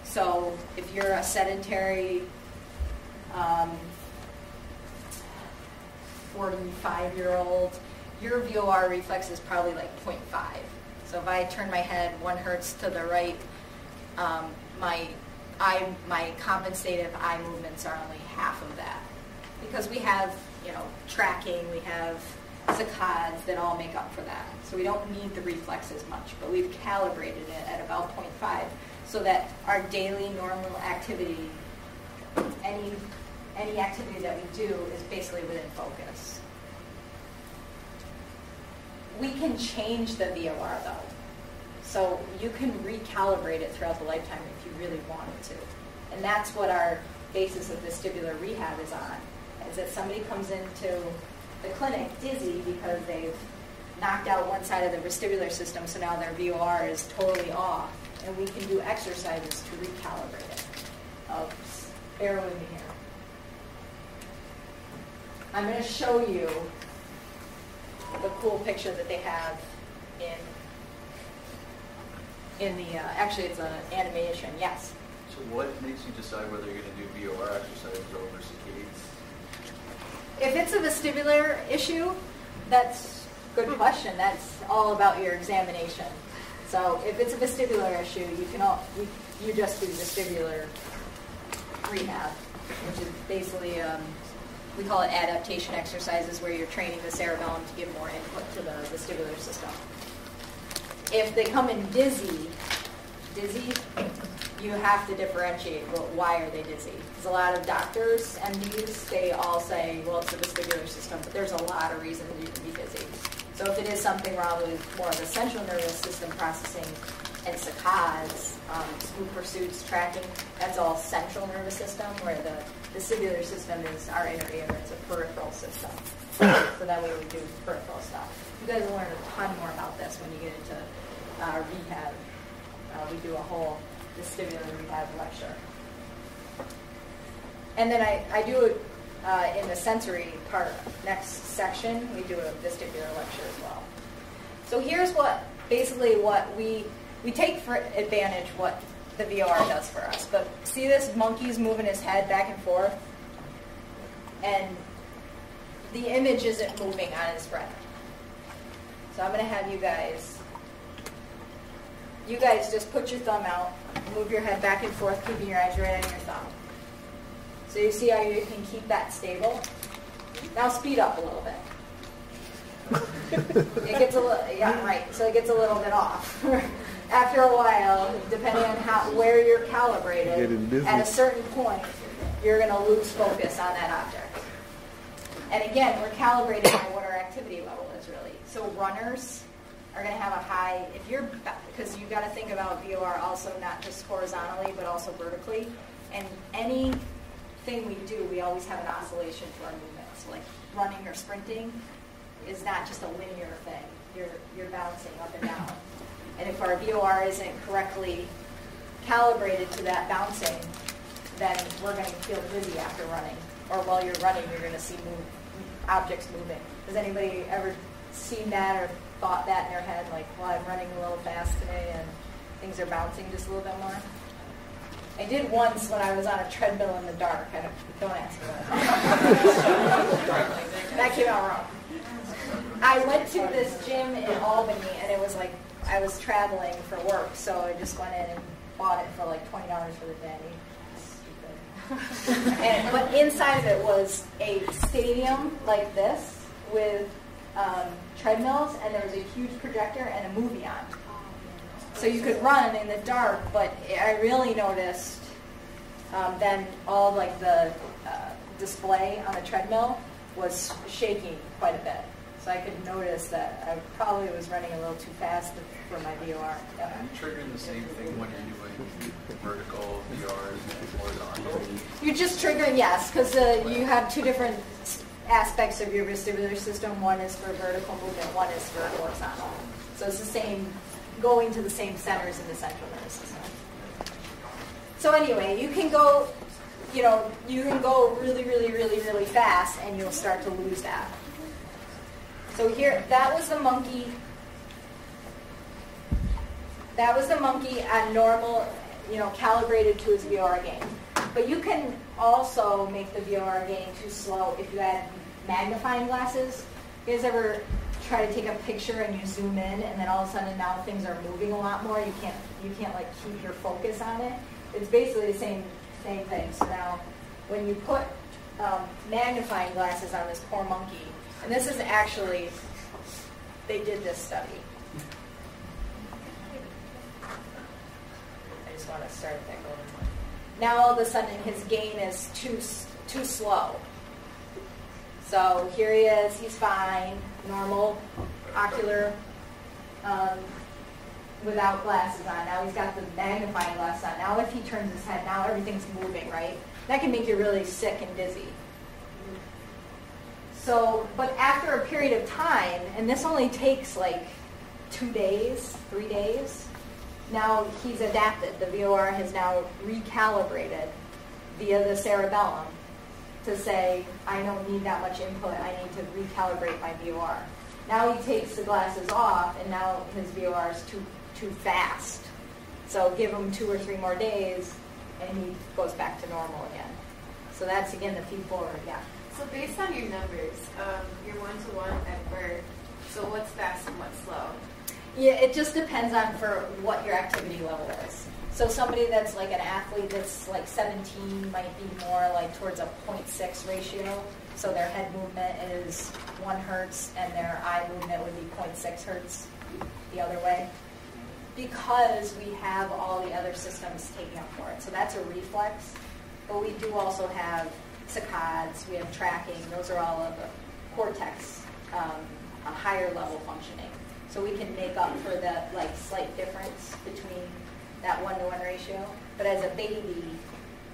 So if you're a sedentary 45-year-old, your VOR reflex is probably like 0.5. So if I turn my head 1 hertz to the right, my compensative eye movements are only half of that. Because we have, tracking, we have saccades that all make up for that. So we don't need the reflex as much, but we've calibrated it at about 0.5 so that our daily normal activity, any activity that we do is basically within focus. We can change the VOR though. So you can recalibrate it throughout the lifetime if you really wanted to. And that's what our basis of vestibular rehab is on, is that somebody comes into the clinic dizzy because they've knocked out one side of the vestibular system, so now their VOR is totally off, and we can do exercises to recalibrate it. Bear with me here. I'm going to show you the cool picture that they have in the, actually it's an animation, yes. So what makes you decide whether you're going to do VOR exercises over saccades? If it's a vestibular issue, that's a good question. That's all about your examination. So if it's a vestibular issue, you just do vestibular rehab, which is basically, we call it adaptation exercises, where you're training the cerebellum to give more input to the vestibular system. If they come in dizzy, you have to differentiate, well, why are they dizzy? Because a lot of doctors, MDs, they all say, well, it's the vestibular system, but there's a lot of reasons you can be dizzy. So if it is something wrong with more of the central nervous system processing and saccades, smooth pursuits, tracking, that's all central nervous system, where the vestibular system is our inner ear, it's a peripheral system. So that way we do peripheral stuff. You guys will learn a ton more about this when you get into rehab. We do a whole vestibular rehab lecture. And then I do it in the sensory part, next section, we do a vestibular lecture as well. So here's basically what we take for advantage what the VOR does for us. But see this monkey's moving his head back and forth? And the image isn't moving on his breath. So I'm going to have you guys just put your thumb out, move your head back and forth, keeping your eyes right on your thumb. So you see how you can keep that stable? Now speed up a little bit. It gets a little, yeah, right. So it gets a little bit off. After a while, depending on where you're calibrated, at a certain point, you're going to lose focus on that object. And again, we're calibrated by what our activity level is really. So runners are going to have a high, because you've got to think about VOR also not just horizontally, but also vertically. And anything we do, we always have an oscillation to our movements. So like running or sprinting is not just a linear thing. You're bouncing up and down. And if our VOR isn't correctly calibrated to that bouncing, then we're going to feel dizzy after running. Or while you're running, you're going to see objects moving. Has anybody ever seen that or thought that in their head? Like, well, I'm running a little fast today and things are bouncing just a little bit more? I did once when I was on a treadmill in the dark. Don't ask me that came out wrong. I went to this gym in Albany, and it was like I was traveling for work, so I just went in and bought it for like $20 for the day. Stupid. But inside of it was a stadium like this with treadmills, and there was a huge projector and a movie on. So you could run in the dark, but I really noticed then all like the display on the treadmill was shaking quite a bit. So I could notice that I probably was running a little too fast for my VOR. Yep. Are you triggering the same thing when you're doing vertical VORs and horizontal? You're just triggering, yes, because you have two different aspects of your vestibular system. One is for vertical movement, one is for horizontal. So it's the same, going to the same centers in the central nervous system. So anyway, you you know, you can go really, really, really, really fast, and you'll start to lose that. So here, that was the monkey. That was the monkey at normal, you know, calibrated to his VOR gain. But you can also make the VOR gain too slow if you add magnifying glasses. You guys ever try to take a picture and you zoom in, and then all of a sudden now things are moving a lot more? You can't like keep your focus on it. It's basically the same thing. So now, when you put magnifying glasses on this poor monkey, and this is actually, they did this study. I just want to start that going. Now all of a sudden his gain is too slow. So here he is, he's fine, normal, ocular, without glasses on. Now he's got the magnifying glass on. Now if he turns his head, now everything's moving, right? That can make you really sick and dizzy. So, but after a period of time, and this only takes like 2 days, 3 days, now he's adapted. The VOR has now recalibrated via the cerebellum to say, I don't need that much input, I need to recalibrate my VOR. Now he takes the glasses off, and now his VOR is too fast. So give him 2 or 3 more days, and he goes back to normal again. So that's, again, the feed forward, yeah. So based on your numbers, your 1-to-1 at birth, so what's fast and what's slow? Yeah, it just depends on for what your activity level is. So somebody that's like an athlete that's like 17 might be more like towards a 0.6 ratio. So their head movement is 1 hertz and their eye movement would be 0.6 hertz the other way. Because we have all the other systems taking up for it. So that's a reflex. But we do also have saccades, we have tracking. Those are all of the cortex, a higher level functioning. So we can make up for that like slight difference between that 1-to-1 ratio. But as a baby,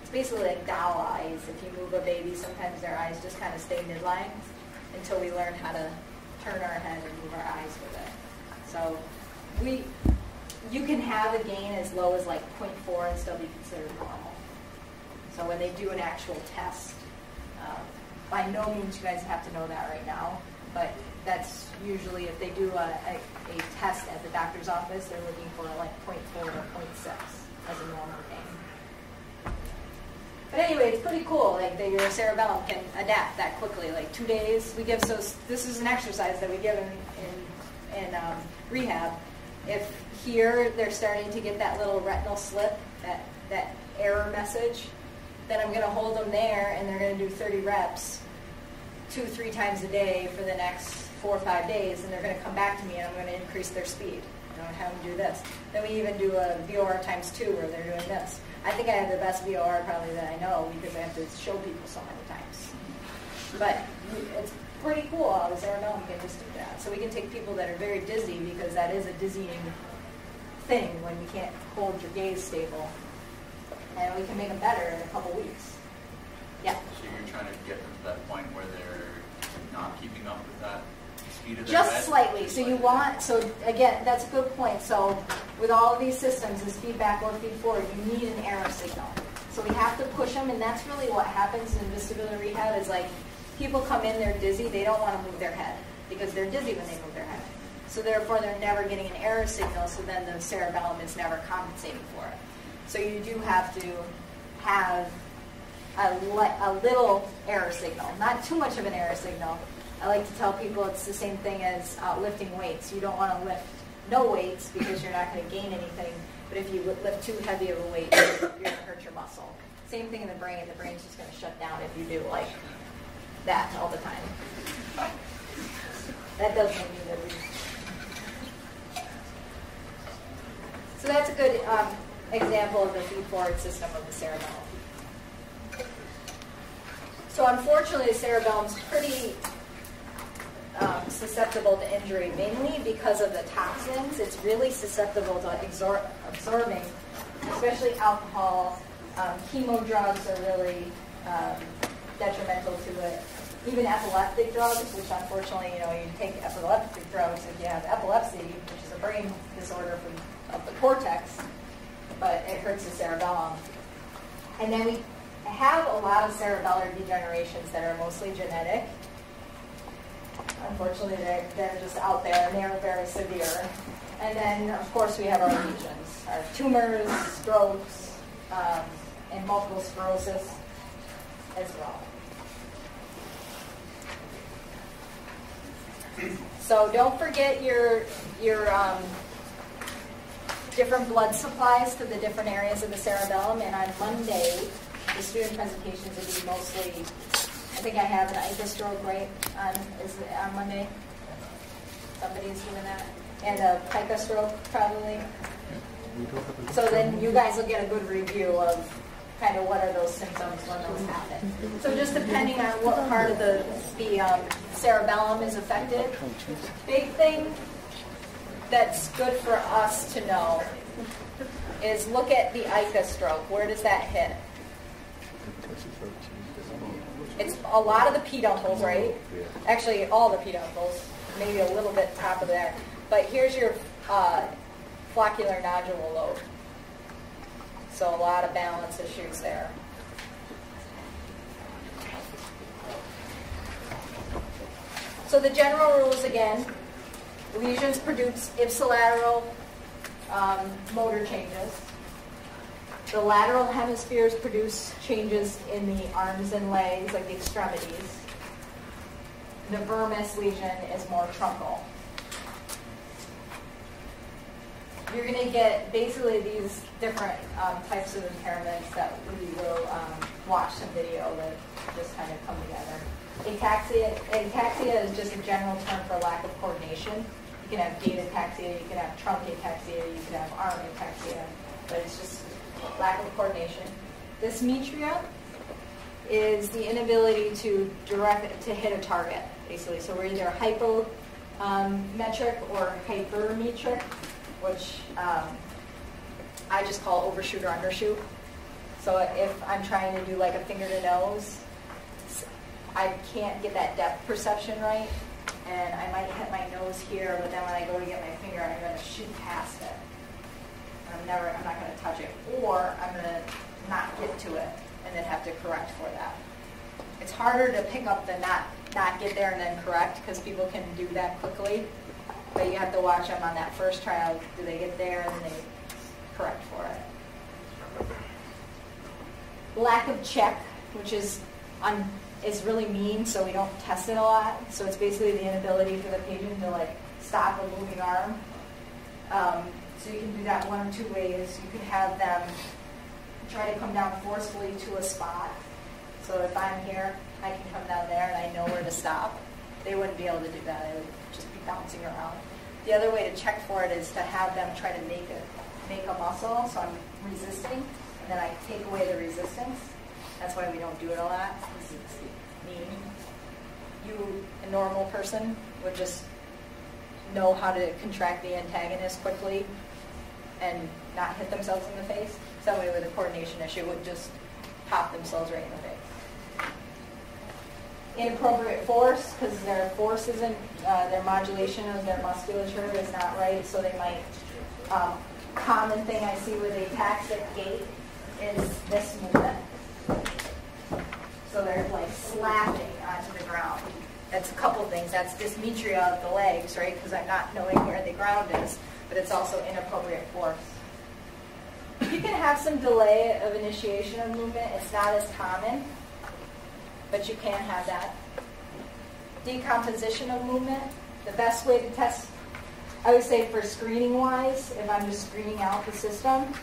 it's basically like doll eyes. If you move a baby, sometimes their eyes just kind of stay midline until we learn how to turn our head and move our eyes with it. So you can have a gain as low as like 0.4 and still be considered normal. So when they do an actual test, by no means you guys have to know that right now, but that's usually if they do a test at the doctor's office, they're looking for like 0.4 or 0.6 as a normal gain. But anyway, it's pretty cool. Like your cerebellum can adapt that quickly. Like 2 days, we give. So this is an exercise that we give in rehab. If here they're starting to get that little retinal slip, that error message, then I'm going to hold them there, and they're going to do 30 reps 2-3 times a day for the next 4 or 5 days, and they're going to come back to me, and I'm going to increase their speed. I'm going to have them do this. Then we even do a VOR times 2 where they're doing this. I think I have the best VOR probably that I know because I have to show people so many times. But it's pretty cool how the cerebellum can just do that. So we can take people that are very dizzy, because that is a dizzying thing when you can't hold your gaze stable, and we can make them better in a couple weeks. Yeah? So you're trying to get them to that point where they're not keeping up with that speed of their Just head? slightly. So you want, so again, that's a good point. So with all of these systems, this feedback or feed forward, you need an error signal. So we have to push them, and that's really what happens in vestibular rehab is like people come in, they're dizzy, they don't want to move their head because they're dizzy when they move their head. So therefore, they're never getting an error signal, so then the cerebellum is never compensating for it. So you do have to have a little error signal, not too much of an error signal. I like to tell people it's the same thing as lifting weights. You don't want to lift no weights because you're not going to gain anything, but if you lift too heavy of a weight, you're going to hurt your muscle. Same thing in the brain. The brain's just going to shut down if you do like that all the time. That doesn't mean that we... So that's a good example of the feed-forward system of the cerebellum. So unfortunately, the cerebellum's pretty susceptible to injury, mainly because of the toxins. It's really susceptible to absorbing, especially alcohol. Chemo drugs are really detrimental to it. Even epileptic drugs, which unfortunately, you take epileptic drugs if you have epilepsy, which is a brain disorder of the cortex, but it hurts the cerebellum. And then have a lot of cerebellar degenerations that are mostly genetic. Unfortunately, they're just out there and they're very severe. And then, of course, we have our lesions, our tumors, strokes, and multiple sclerosis as well. So don't forget your different blood supplies to the different areas of the cerebellum. And on Monday, the student presentations will be mostly, I think I have an ICA stroke right on Monday. Somebody's doing that. And a pica stroke probably. So then you guys will get a good review of kind of what are those symptoms when those happen. So just depending on what part of the cerebellum is affected. Big thing that's good for us to know is look at the ICA stroke. Where does that hit? It's a lot of the peduncles, right? Actually, all the peduncles, maybe a little bit top of there. But here's your floccular nodule lobe. So a lot of balance issues there. So the general rules again, lesions produce ipsilateral motor changes. The lateral hemispheres produce changes in the arms and legs, like the extremities. The vermis lesion is more truncal. You're going to get basically these different types of impairments that we will watch some video that just kind of come together. Ataxia is just a general term for lack of coordination. You can have gait ataxia, you can have trunk ataxia, you can have arm ataxia, but it's just lack of coordination. Dysmetria is the inability to hit a target, basically. So we're either hypometric or hypermetric, which I just call overshoot or undershoot. So if I'm trying to do like a finger to nose, I can't get that depth perception right, and I might hit my nose here, but then when I go to get my finger, I'm going to shoot past it. I'm not going to touch it, or I'm going to not get to it and then have to correct for that. It's harder to pick up the not get there and then correct, because people can do that quickly, but you have to watch them on that first trial. Do they get there and then they correct for it? Lack of check, which is really mean, so we don't test it a lot. So it's basically the inability for the patient to like stop a moving arm. So you can do that one of two ways. You can have them try to come down forcefully to a spot. So if I'm here, I can come down there and I know where to stop. They wouldn't be able to do that. They would just be bouncing around. The other way to check for it is to have them try to make a muscle. So I'm resisting, and then I take away the resistance. That's why we don't do it a lot. This is mean. You, a normal person, would just know how to contract the antagonist quickly and not hit themselves in the face. Somebody with a coordination issue would just pop themselves right in the face. Inappropriate force, because their force isn't, their modulation of their musculature is not right, so they might, common thing I see with ataxic gait is this movement. So they're like slapping onto the ground. That's a couple things. That's dysmetria of the legs, right? Because I'm not knowing where the ground is, but it's also inappropriate force. You can have some delay of initiation of movement. It's not as common, but you can have that. Decomposition of movement. The best way to test, I would say for screening wise, if I'm just screening out the system,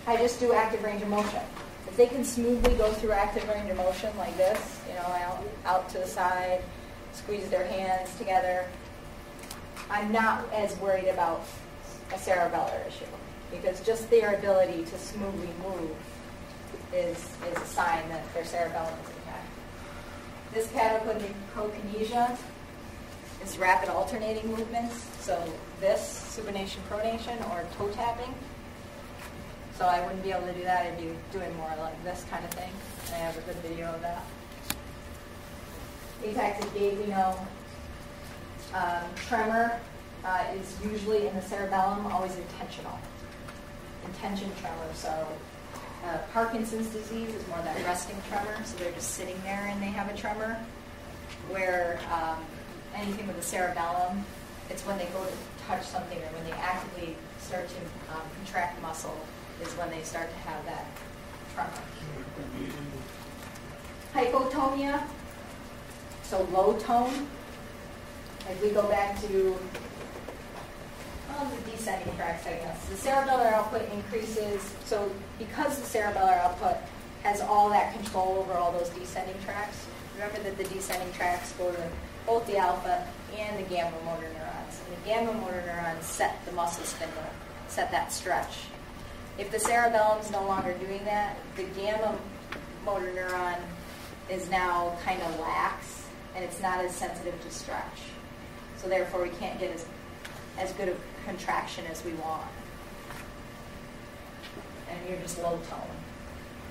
I just do active range of motion. If they can smoothly go through active range of motion like this, you know, out to the side, squeeze their hands together, I'm not as worried about a cerebellar issue, because just their ability to smoothly move is a sign that their cerebellum is intact. Dyscatokinesia is rapid alternating movements, so this, supination, pronation, or toe tapping. So I wouldn't be able to do that. I'd be doing more like this kind of thing. And I have a good video of that. Ataxic gait, we know. Tremor is usually in the cerebellum, always intentional. Intention tremor. So Parkinson's disease is more that resting tremor, so they're just sitting there and they have a tremor. Where anything with the cerebellum, it's when they go to touch something or when they actively start to contract muscle is when they start to have that tremor. Hypotonia, so low tone. As we go back to the descending tracts, I guess. The cerebellar output increases, so because the cerebellar output has all that control over all those descending tracts, remember that the descending tracts go to both the alpha and the gamma motor neurons. And the gamma motor neurons set the muscle spindle, set that stretch. If the cerebellum is no longer doing that, the gamma motor neuron is now kind of lax, and it's not as sensitive to stretch. So therefore, we can't get as good a contraction as we want. And you're just low tone.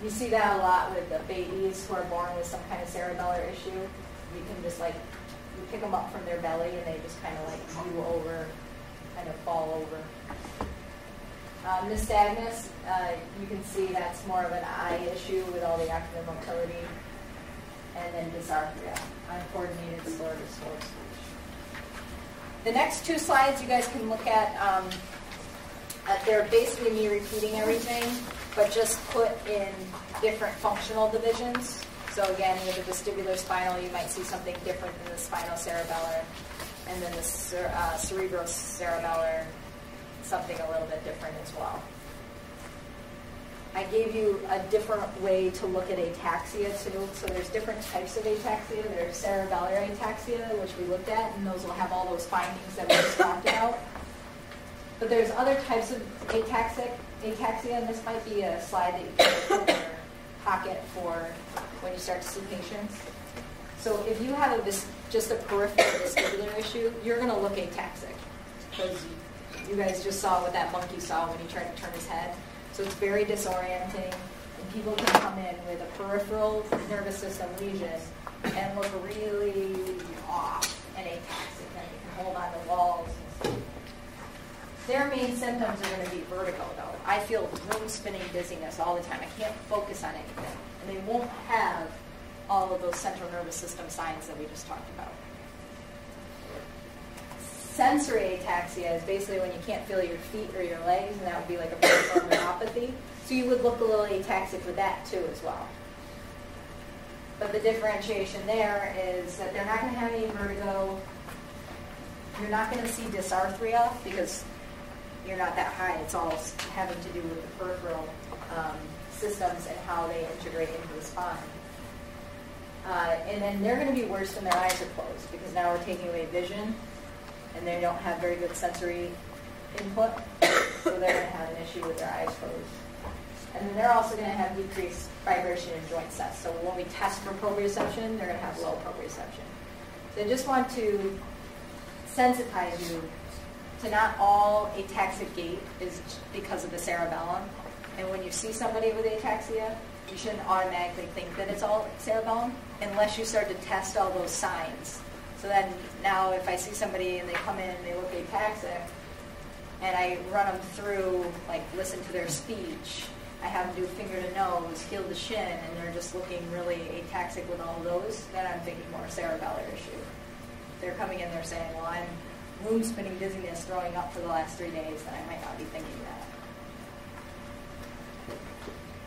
You see that a lot with the babies who are born with some kind of cerebellar issue. You can just you pick them up from their belly and they just kind of view over, kind of fall over. Nystagmus, you can see that's more of an eye issue with all the active motility. And then dysarthria, uncoordinated slurred or slow speech. The next two slides you guys can look at, they're basically me repeating everything, but just put in different functional divisions. So again, with the vestibular spinal, you might see something different than the spinocerebellar, and then the cerebrocerebellar, something a little bit different as well. I gave you a different way to look at ataxia too. So there's different types of ataxia. There's cerebellar ataxia, which we looked at, and those will have all those findings that we just talked about. But there's other types of ataxia, and this might be a slide that you can put in your pocket for when you start to see patients. So if you have just a peripheral vestibular issue, you're going to look ataxic, because you guys just saw what that monkey saw when he tried to turn his head. So it's very disorienting, and people can come in with a peripheral nervous system lesion and look really off and ataxic, and you can hold on to walls and stuff. Their main symptoms are going to be vertigo, though. I feel room spinning dizziness all the time. I can't focus on anything. And they won't have all of those central nervous system signs that we just talked about. Sensory ataxia is basically when you can't feel your feet or your legs, and that would be like a peripheral neuropathy. So you would look a little ataxic with that too as well. But the differentiation there is that they're not going to have any vertigo. You're not going to see dysarthria because you're not that high. It's all having to do with the peripheral systems and how they integrate into the spine. And then they're going to be worse when their eyes are closed, because now we're taking away vision and they don't have very good sensory input, so they're going to have an issue with their eyes closed. And then they're also going to have decreased vibration in joint sets. So when we test for proprioception, they're going to have low proprioception. So I just want to sensitize you to not all ataxic gait is because of the cerebellum. And when you see somebody with ataxia, you shouldn't automatically think that it's all cerebellum unless you start to test all those signs. So then now if I see somebody and they come in and they look ataxic, and I run them through, like listen to their speech, I have them do finger to nose, heel to shin, and they're just looking really ataxic with all those, then I'm thinking more cerebellar issue. They're coming in, they're saying, well, I'm room spinning dizziness throwing up for the last 3 days, then I might not be thinking that.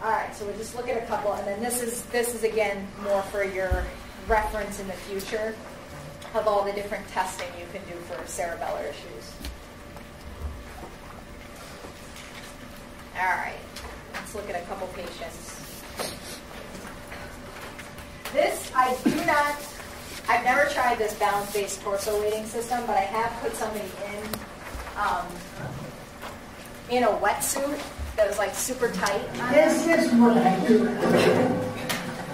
All right, so we'll just look at a couple, and then this is again more for your reference in the future of all the different testing you can do for cerebellar issues. All right, let's look at a couple patients. This, I've never tried this balance-based torso weighting system, but I have put somebody in a wetsuit that was like super tight. This is what I do.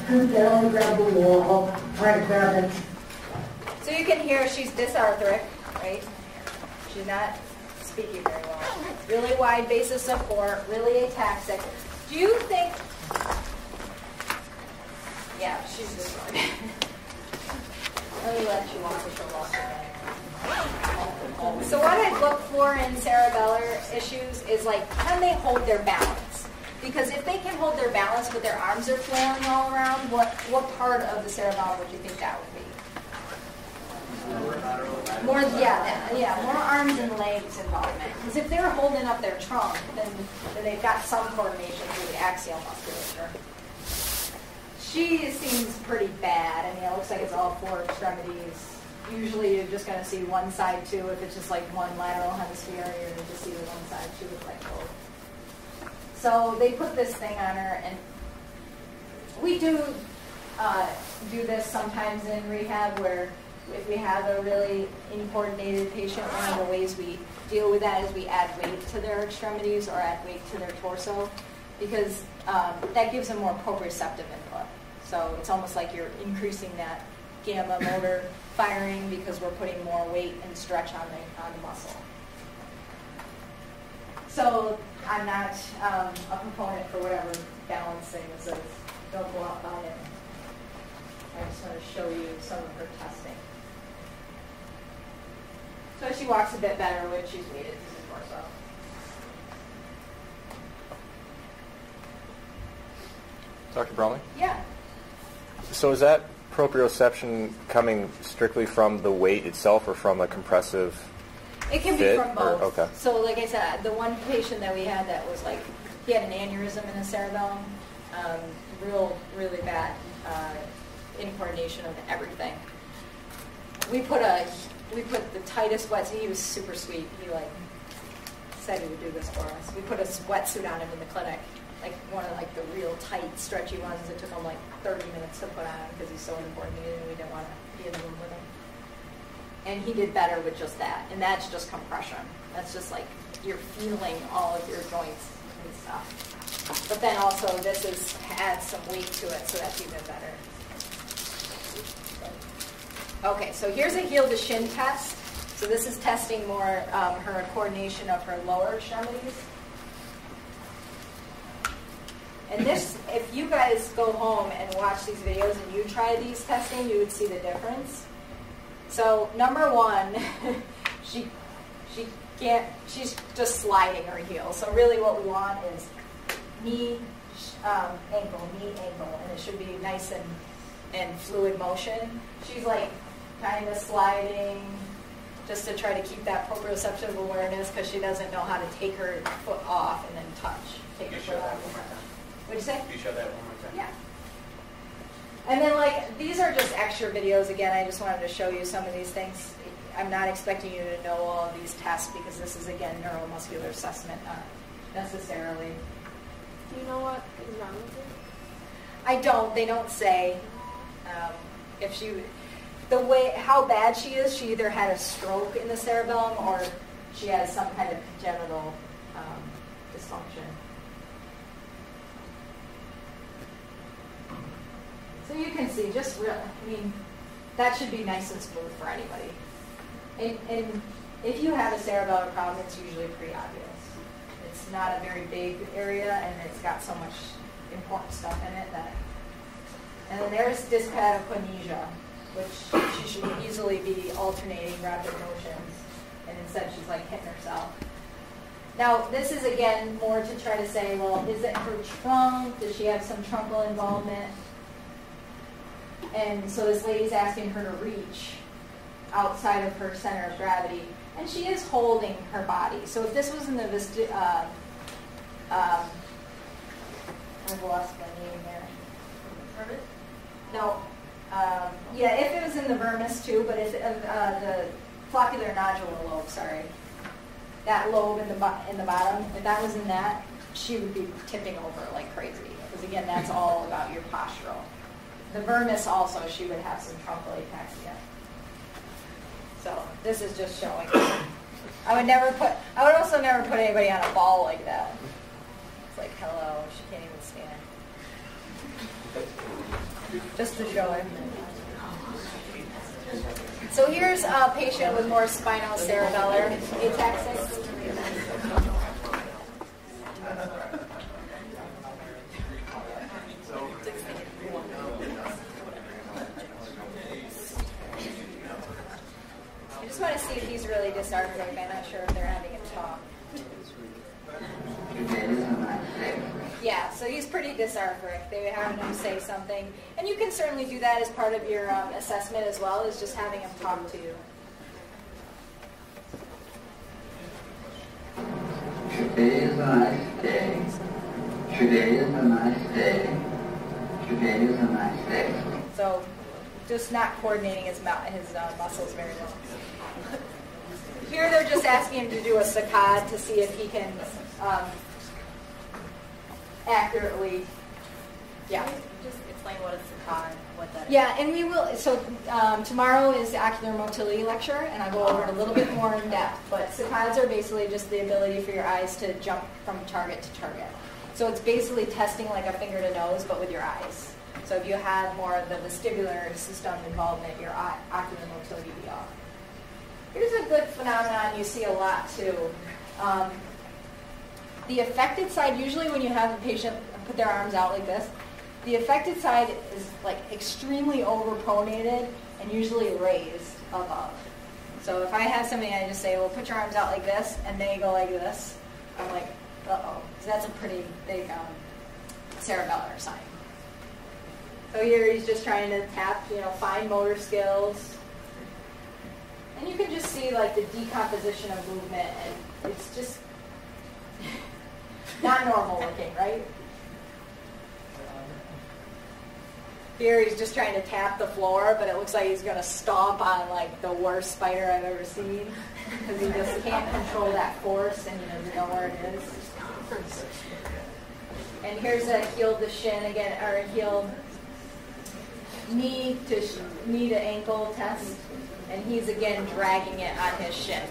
Come down, grab the wall, try to grab it. So you can hear she's dysarthric, right? She's not speaking very well. Really wide base of support, really ataxic. Do you think, yeah, she's this one. Let me let you walk the show off again. So what I look for in cerebellar issues is like, can they hold their balance? Because if they can hold their balance but their arms are flailing all around, what part of the cerebellum would you think that would be? More, more arms and legs involvement. Because if they're holding up their trunk, then they've got some coordination through the axial musculature. She seems pretty bad. I mean, it looks like it's all 4 extremities. Usually you're just going to see one side too. If it's just like one lateral hemisphere, you're going to just see the one side. She looks like both. So they put this thing on her, and we do this sometimes in rehab where if we have a really incoordinated patient, one of the ways we deal with that is we add weight to their extremities or add weight to their torso, because that gives them more proprioceptive input. So it's almost like you're increasing that gamma motor firing because we're putting more weight and stretch on the muscle. So I'm not a proponent for whatever balance thing this is. Don't go out on it. I just want to show you some of her testing. So she walks a bit better when she's weighted to the torso. Dr. Bromley? Yeah. So is that proprioception coming strictly from the weight itself or from a compressive It can fit, be from both. or- okay. So like I said, the one patient that we had that was like, he had an aneurysm in the cerebellum, really bad incoordination of everything. We put the tightest wetsuit. He was super sweet. He like said he would do this for us. We put a wetsuit on him in the clinic, like one of like the real tight, stretchy ones. It took him like 30 minutes to put on because he's so uncoordinated, and we didn't want to be in the room with him. And he did better with just that, and that's just compression. That's just like you're feeling all of your joints and stuff. But then also this adds some weight to it, so that's even better. Okay, so here's a heel to shin test. So this is testing more her coordination of her lower extremities. And this, if you guys go home and watch these videos and you try these testing, you would see the difference. So number one, she's just sliding her heel. So really what we want is knee, ankle, and it should be nice and fluid motion. She's like kind of sliding just to try to keep that proprioceptive awareness because she doesn't know how to take her foot off and then touch. Take her foot off. What'd you say? Can you show that one more time? Yeah. And then, like, these are just extra videos. Again, I just wanted to show you some of these things. I'm not expecting you to know all of these tests because this is, again, neuromuscular assessment, not necessarily. Do you know what is wrong with her? I don't. They don't say. If she, how bad she is, she either had a stroke in the cerebellum or she has some kind of congenital dysfunction. So you can see, that should be nice and smooth for anybody. And if you have a cerebellar problem, it's usually pretty obvious. It's not a very big area, and it's got so much important stuff in it that. And then there's dyspareunia, which she should easily be alternating rapid motions, and instead she's like hitting herself. Now, this is again more to try to say, well, is it her trunk? Does she have some truncal involvement? And so this lady's asking her to reach outside of her center of gravity, and she is holding her body. So if this was in the I've lost my name there. Vermis? No. Yeah, if it was in the vermis too, but if the floccular nodular lobe, sorry, that lobe in the bottom, if that was in that, she would be tipping over like crazy. Because again, that's all about your postural. The vermis also, she would have some truncal ataxia. So this is just showing. I would also never put anybody on a ball like that. It's like, hello, she can't even stand. Just to show it. So here's a patient with more spinocerebellar ataxia. I just want to see if he's really dysarthritic. I'm not sure if they're having a talk. Yeah, So he's pretty dysarthric. They have him say something. And you can certainly do that as part of your assessment as well, as just having him talk to you. Today is a nice day. Today is a nice day. Today is a nice day. So just not coordinating his muscles very well. Here they're just asking him to do a saccade to see if he can accurately, Just explain what a saccade, what that is. Yeah, and we will, so tomorrow is the ocular motility lecture, and I'll go over it a little bit more in depth, but saccades are basically just the ability for your eyes to jump from target to target. So it's basically testing like a finger to nose, but with your eyes. So if you have more of the vestibular system involvement, your ocular motility will be off. Here's a good phenomenon you see a lot too. The affected side, usually when you have a patient put their arms out like this, the affected side is like extremely overpronated and usually raised above. So if I have somebody, I just say, well, put your arms out like this, and they go like this, I'm like, uh-oh. So that's a pretty big cerebellar sign. So here he's just trying to tap, fine motor skills. And you can just see like the decomposition of movement, and it's just not normal looking, right? Here he's just trying to tap the floor, but it looks like he's going to stomp on like the worst spider I've ever seen, because he just can't control that force and he doesn't know where it is. And here's a heel to shin again, or a heel knee to ankle test, and he's again dragging it on his shin.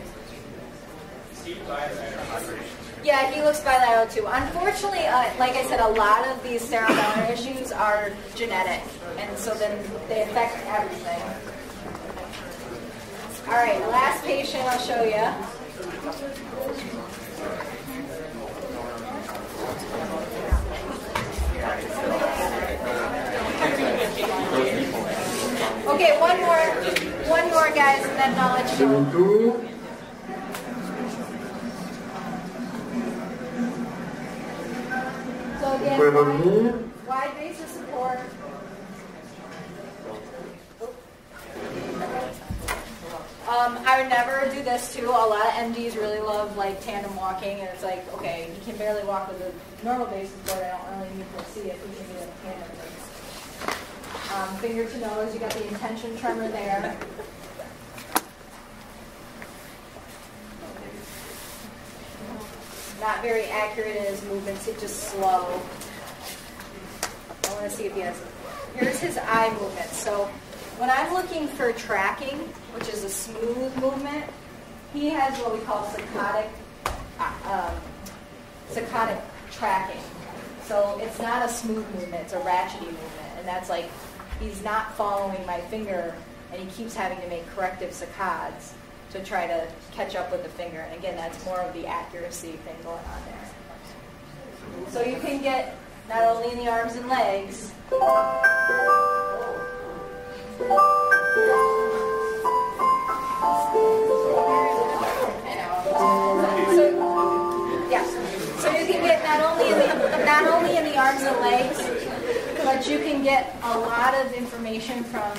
Yeah, he looks bilateral too. Unfortunately, like I said, a lot of these cerebellar issues are genetic, and so then they affect everything. All right, last patient I'll show you. Okay, one more, guys, and then I'll let you go. So again, wide base of support. I would never do this too. A lot of MDs really love like tandem walking, and it's like, okay, you can barely walk with a normal base of support. I don't really need to see if you can do a tandem base. Finger to nose, you got the intention tremor there. Not very accurate in his movements, it's just slow. I want to see if he has. Here's his eye movement. So when I'm looking for tracking, which is a smooth movement, he has what we call saccadic tracking. So it's not a smooth movement, it's a ratchety movement. And that's like, he's not following my finger, and he keeps having to make corrective saccades to try to catch up with the finger. And again, that's more of the accuracy thing going on there. So you can get not only in the arms and legs, so you can get not only in the arms and legs, but you can get a lot of information from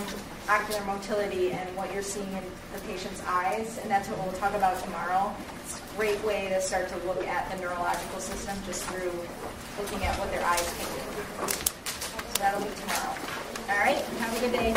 ocular motility and what you're seeing in the patient's eyes, and that's what we'll talk about tomorrow. It's a great way to start to look at the neurological system just through looking at what their eyes can do. So that'll be tomorrow. All right, have a good day.